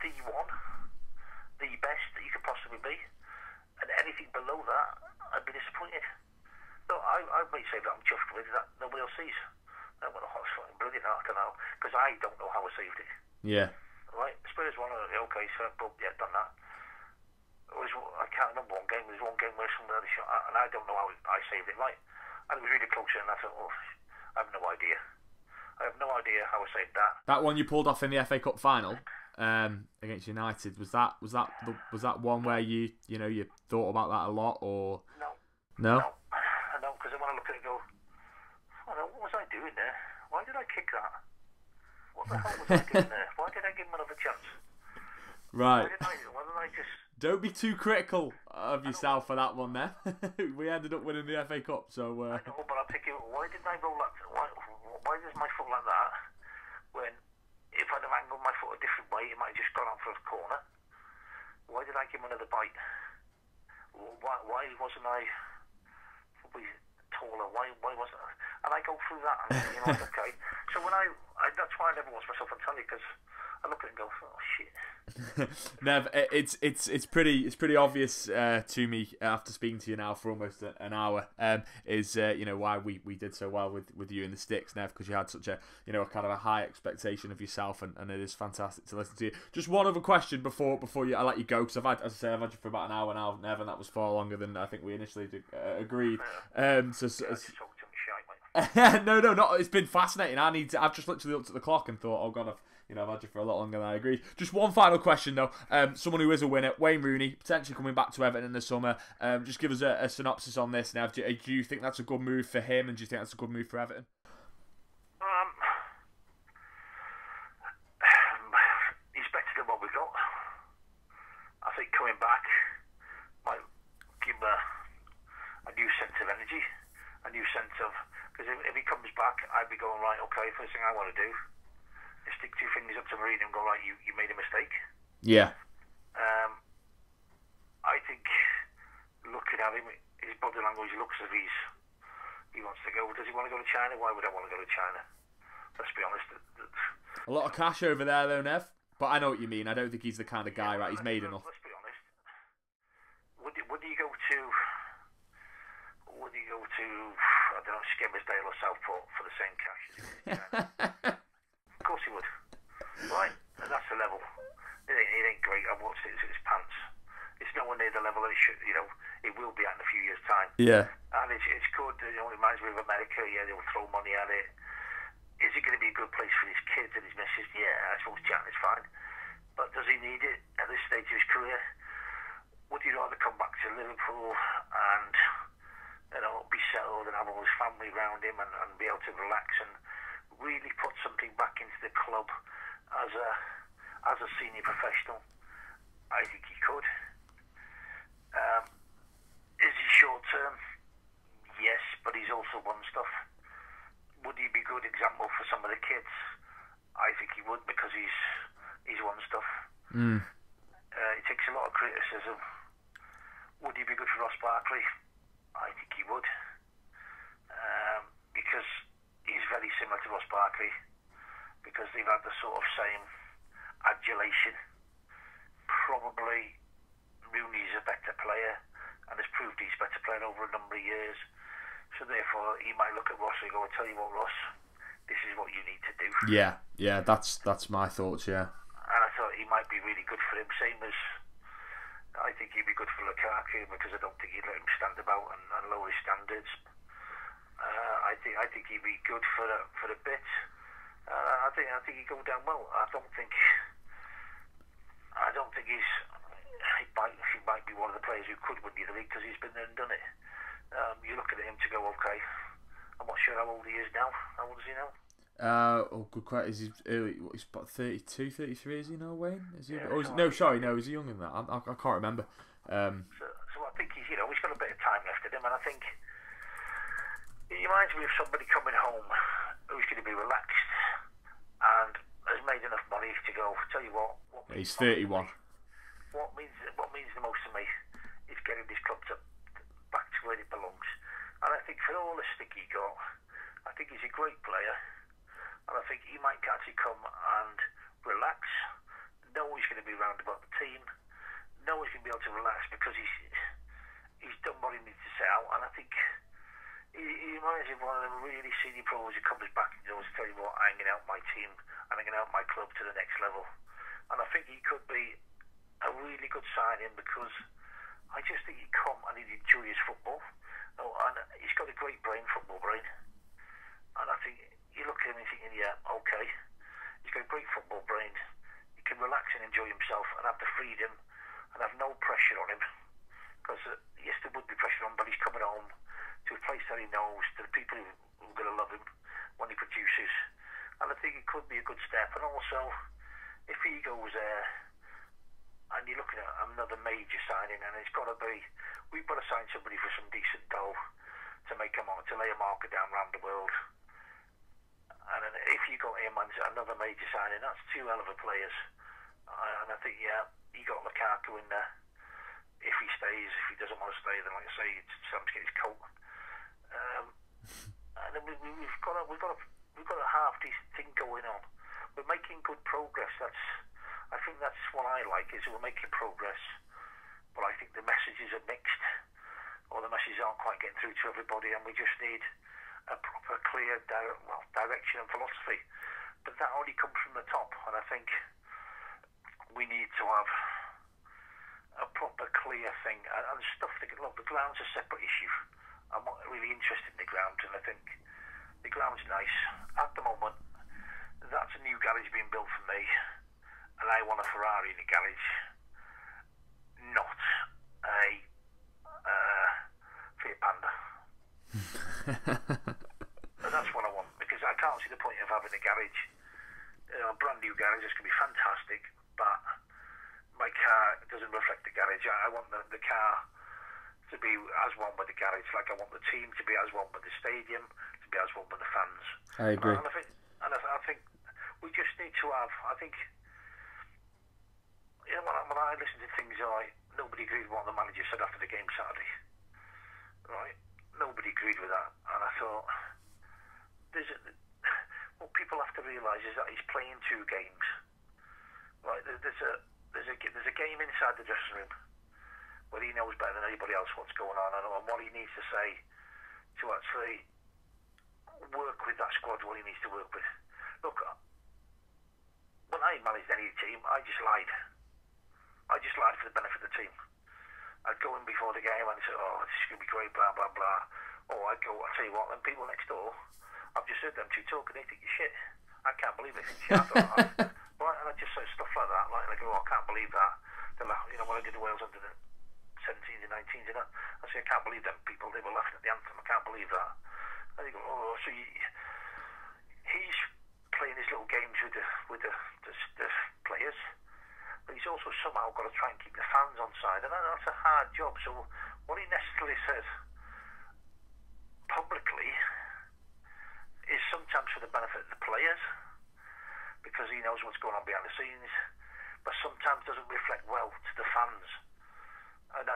the one, the best that you can possibly be. And anything below that, I'd be disappointed. So I might say that I'm chuffed with that nobody else sees. I went, oh, it's fucking brilliant, I don't know. Because I don't know how I saved it. Yeah. Right? Spurs won, okay, so, but yeah, done that. I can't remember one game. There was one game where somebody had a shot, and I don't know how I saved it. Right? And it was really close, and I thought, oh, I have no idea. I have no idea how I saved that. That one you pulled off in the FA Cup final against United, was that one where you thought about that a lot, or no? No, because when I look at it, I go, oh, what was I doing there? Why did I kick that? What the hell was I doing there? Why did I give him another chance? Right. Why did I just? Don't be too critical of yourself for that one there. We ended up winning the FA Cup, so... I know, but I'm thinking, why didn't I roll that? Why does my foot like that? When, if I'd have angled my foot a different way, it might have just gone out for a corner. Why did I give him another bite? Why wasn't I probably taller? Why wasn't I? And I go through that, and like, okay. So when that's why I never watch myself on telly, because I look at it and go, oh shit. Nev, it's pretty obvious to me after speaking to you now for almost an hour. Is why we did so well with you in the sticks, Nev, because you had such a kind of a high expectation of yourself, and it is fantastic to listen to you. Just one other question before I let you go, because I've had you for about an hour now, Nev, and that was far longer than I think we initially agreed. No, not. It's been fascinating. I've just literally looked at the clock and thought, oh god, I've had you for a lot longer than I agreed. Just one final question though. Someone who is a winner, Wayne Rooney, potentially coming back to Everton in the summer. Just give us a synopsis on this now. Do you think that's a good move for him, and do you think that's a good move for Everton? He's better than what we got. I think coming back might give him a new sense of energy, a new sense of, because if he comes back, I'd be going, right, okay, first thing I want to do is stick two fingers up to Mourinho and go, right, you made a mistake. Yeah. I think looking at him, his body language looks as if he wants to go. Does he want to go to China? Why would I want to go to China? Let's be honest. A lot of cash over there though, Nev. But I know what you mean. I don't think he's the kind of guy, right? He's made enough. Let's be honest. Would he go to I don't know, Skemersdale or Southport for the same cash as he would in China? Of course he would. Right? And that's the level. It ain't great. I've watched it. It's his pants. It's nowhere near the level that it should, it will be at in a few years' time. Yeah. And it's good. It reminds me of America. Yeah, they'll throw money at it. Is it going to be a good place for his kids and his missus? Yeah, I suppose China's fine. But does he need it at this stage of his career? Would he rather come back to Liverpool and be settled and have all his family around him and be able to relax and really put something back into the club as a senior professional? I think he could. Is he short good example for some of the kids? I think he would, because he's won stuff. He takes a lot of criticism. Would he be good for Ross Barkley? I think he would, because he's very similar to Ross Barkley, because they've had the sort of same adulation. Probably Rooney's a better player and has proved he's a better player over a number of years. So therefore, he might look at Ross and go, "I'll tell you what, Ross, this is what you need to do." Yeah, that's my thoughts. Yeah. And I thought he might be really good for him. Same as I think he'd be good for Lukaku, because I don't think he'd let him stand about and lower his standards. I think he'd be good for a bit. I think he'd go down well. I don't think he might be one of the players who could win the league, because he's been there and done it. You look at him to go, okay, I'm not sure how old he is now. How old is he now? Good question. Is he early? He's about 32, 33, is he now, Wayne? Is he? Yeah, No, is he younger than that? I can't remember. So I think he's got a bit of time left in him, and I think he reminds me of somebody coming home who's going to be relaxed and has made enough money to go, "Tell you what He's 31. What means the most to me is getting this club back to where it belongs." And I think for all the stick he got, I think he's a great player, and I think he might actually come and relax, know he's going to be round about the team, know he's going to be able to relax, because he's done what he needs to set out. And I think he reminds me of one of them really senior pros who comes back and goes, "Tell you what, I'm going to help my team and I'm going to help my club to the next level." And I think he could be a really good signing, because I just think he'd come and he'd enjoy his football. And he's got a great brain, football brain. And I think you look at him and thinking, yeah, okay, he's got a great football brain. He can relax and enjoy himself and have the freedom and have no pressure on him. Because yes, there would be pressure on him, but he's coming home to a place that he knows, to the people who are going to love him when he produces. And I think it could be a good step. And also, if he goes there, and you're looking at another major signing, and it's got to be, we've got to sign somebody for some decent dough to make to lay a marker down around the world. And then if you got him and another major signing, that's two hell of a players. And I think, yeah, you got Lukaku in there. If he stays, if he doesn't want to stay, then like I say, it's time to get his coat. And then we've got a half decent thing going on. We're making good progress. I think that's what I like, is we're making progress, but I think the messages are mixed, or the messages aren't quite getting through to everybody, and we just need a proper, clear direction and philosophy. But that only comes from the top, and I think we need to have a proper, clear thing, and stuff that, look, the ground's a separate issue. I'm not really interested in the ground, and I think the ground's nice. At the moment, that's a new garage being built for me, and I want a Ferrari in the garage, not a Fiat Panda. And that's what I want, because I can't see the point of having a garage, a brand new garage. It's going to be fantastic, but my car doesn't reflect the garage. I want the car to be as one with the garage, like I want the team to be as one with the stadium, to be as one with the fans. I agree. And I think we just need to have, I think, you know, when I listen to things like, nobody agreed with what the manager said after the game Saturday, right? Nobody agreed with that, and I thought, what people have to realise is that he's playing two games, right? There's a game inside the dressing room where he knows better than anybody else what's going on and what he needs to say to actually work with that squad, what he needs to work with. Look, when I managed any team, I just lied. I just lied for the benefit of the team. I'd go in before the game and say, "Oh, this is going to be great, blah, blah, blah." Or I'd go, "I'll tell you what," and people next door, I've just heard them two talk and they think you're shit. I can't believe it. Right, and I just say stuff like that. Like, I go, "Oh, I can't believe that." You know, when I did the Wales under the 17s and 19s, you know, I say, "I can't believe them people. They were laughing at the anthem. I can't believe that." And they go, "Oh, so he's playing his little games with the players, but he's also somehow got to try and keep the fans on side, and that's a hard job." So what he necessarily says publicly is sometimes for the knows what's going on behind the scenes, but sometimes doesn't reflect well to the fans. And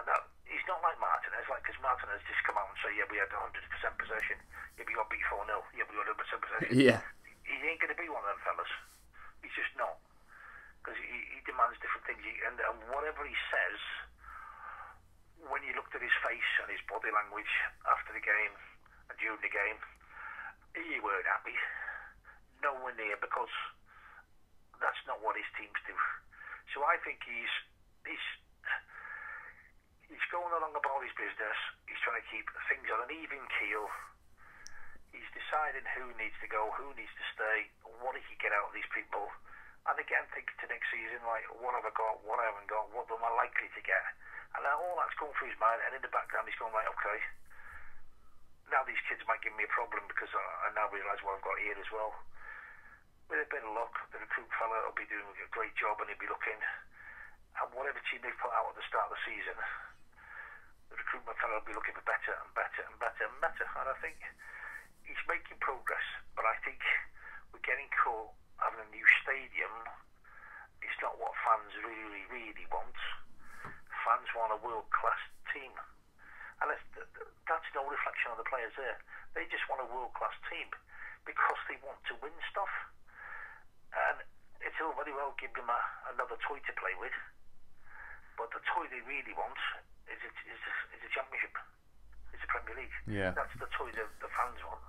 he's not like Martinez, because Martinez just come out and say, yeah, we had 100% possession. Yeah, we got beat 4-0. Yeah, we got 100% possession. Yeah. He ain't going to be one of them fellas. He's just not. Because he demands different things. And whatever he says, when you looked at his face and his body language after the game and during the game, he weren't happy. Nowhere near, because that's not what his teams do. So I think he's going along about his business. He's trying to keep things on an even keel. He's deciding who needs to go, who needs to stay, what he can get out of these people. And again, thinking to next season, like, what have I got, what I haven't got, what am I likely to get? And all that's going through his mind, and in the background he's going like, okay, now these kids might give me a problem because I now realise what I've got here as well. With a bit of luck, the recruit fella will be doing a great job, and he'll be looking. And whatever team they put out at the start of the season, the recruitment fellow will be looking for better and better and better and better. And I think he's making progress, but I think we're getting caught having a new stadium. It's not what fans really, really want. Fans want a world-class team. And that's no reflection on the players there. They just want a world-class team because they want to win stuff. And it's all very well giving them another toy to play with, but the toy they really want is a championship. It's a Premier League. Yeah. That's the toy the fans want.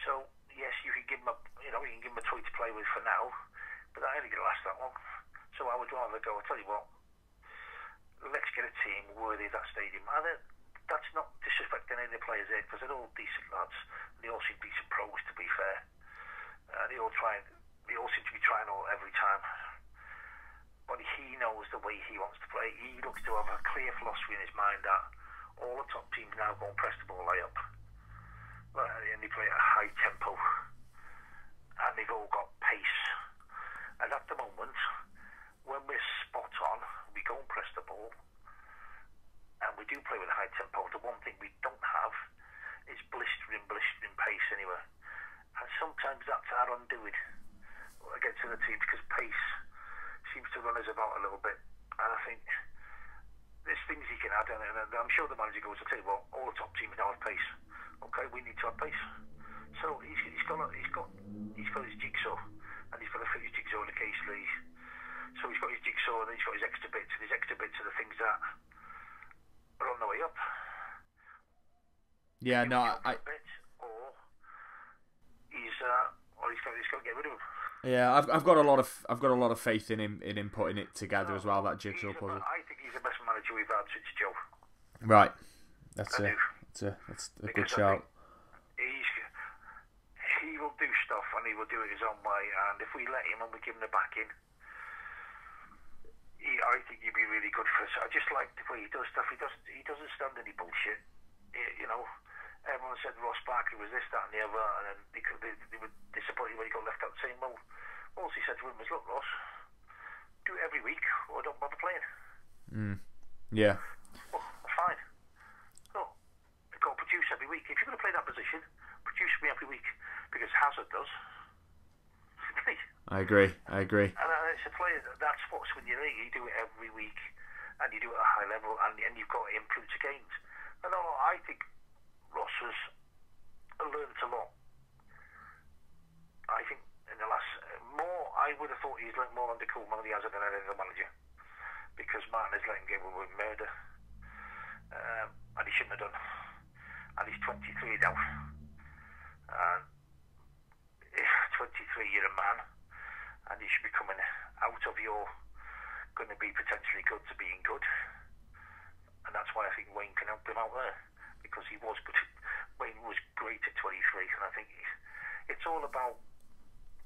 So yes, you can give them you can give them a toy to play with for now, but that ain't going to last that long. So I would rather go, I'll tell you what, let's get a team worthy of that stadium. And that's not disrespecting any of the players there, because they're all decent lads. They all seem decent pros, to be fair. They all seem to be trying every time. But he knows the way he wants to play. He looks to have a clear philosophy in his mind that all the top teams now go and press the ball lay up. And they play at a high tempo. And they've all got pace. And at the moment, when we're spot on, we go and press the ball, and we do play with a high tempo. The one thing we don't have is blistering pace anywhere. And sometimes that's our undoing against other teams, because pace seems to run us about a little bit. And I think there's things he can add, and I'm sure the manager goes, I'll tell you what, all the top teams now have pace. Okay, we need to have pace. So he's got his jigsaw, and he's got to fit his jigsaw occasionally. So he's got his jigsaw, and then he's got his extra bits, and his extra bits are the things that are on the way up. Yeah, no, Or he's got to get rid of him. Yeah, I've got a lot of faith in him putting it together as well. That jigsaw puzzle. I think he's the best manager we've had since Joe. Right, that's a good shout. He will do stuff, and he will do it his own way. And if we let him and we give him the backing, I think he'd be really good for us. I just like the way he does stuff. He doesn't stand any bullshit. Everyone said Ross Barkley was this, that, and the other, and then they were disappointed when he got left out saying, well, all he said to him was, look, Ross, do it every week, or don't bother playing. Yeah. Well, fine. No, you've got to produce every week. If you're going to play that position, produce me every week, because Hazard does. I agree. And it's a player, that's what's when you do it every week, and you do it at a high level, and you've got to improve to gains. And I think Ross has learned a lot. I think in the last I would have thought he's learned more under Koeman than he has than any other manager, because Martin has let him get away with murder, and he shouldn't have done. And he's 23 now, and if 23 you're a man, and you should be coming out of your going to be potentially good to being good, and that's why I think Wayne can help him out there, because he was good. Wayne was great at 23, and I think it's all about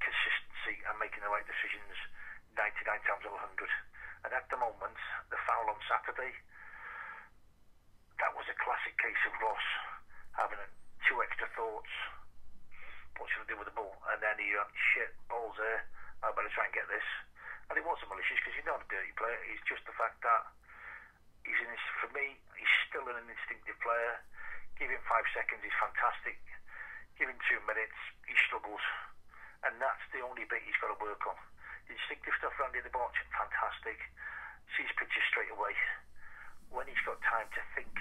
consistency and making the right decisions 99 times out of 100. And at the moment, the foul on Saturday, that was a classic case of Ross having two extra thoughts. What should I do with the ball? And then he shit, ball's there, I better try and get this. And it wasn't malicious, because he's not a dirty player. It's just the fact that for me, he's still an instinctive player. Give him 5 seconds, he's fantastic. Give him 2 minutes, he struggles. And that's the only bit he's got to work on. The instinctive stuff around the box, fantastic. Sees pictures straight away. When he's got time to think,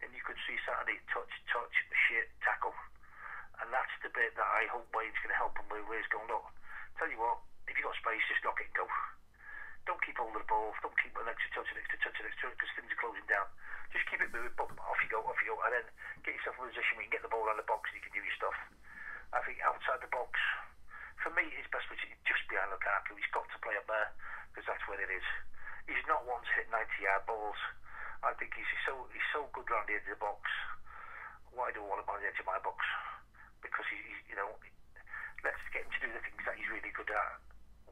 then you could see Saturday touch, shit, tackle. And that's the bit that I hope Wayne's going to help him with, where he's going, look, tell you what, if you've got space, just knock it and go. Don't keep hold of the ball, don't keep an extra touch, because things are closing down. Just keep it moving, boom, off you go, and then get yourself in a position where you can get the ball around the box and you can do your stuff. I think outside the box, for me, his best position is just behind Lukaku. He's got to play up there, because that's where it is. He's not one to hit 90-yard balls. I think he's so good round the edge of the box. Why do I want him on the edge of my box? Because let's get him to do the things that he's really good at,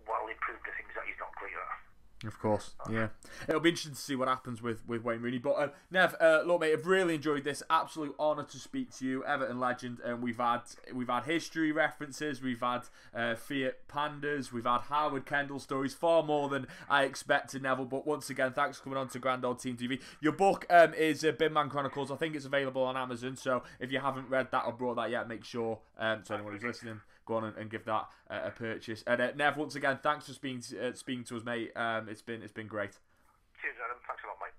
while improving the things that he's not great at. Of course, yeah. It'll be interesting to see what happens with Wayne Rooney. But Nev, look, mate, I've really enjoyed this. Absolute honour to speak to you, Everton legend. And we've had history references, we've had Fiat Pandas, we've had Howard Kendall stories, far more than I expected, Neville. But once again, thanks for coming on to GrandOldTeam TV. Your book is Bin Man Chronicles. I think it's available on Amazon. So if you haven't read that or brought that yet, make sure to anyone who's listening, go on and give that a purchase. And Nev, once again, thanks for speaking to us, mate. It's been great. Cheers, Adam. Thanks a lot, mate.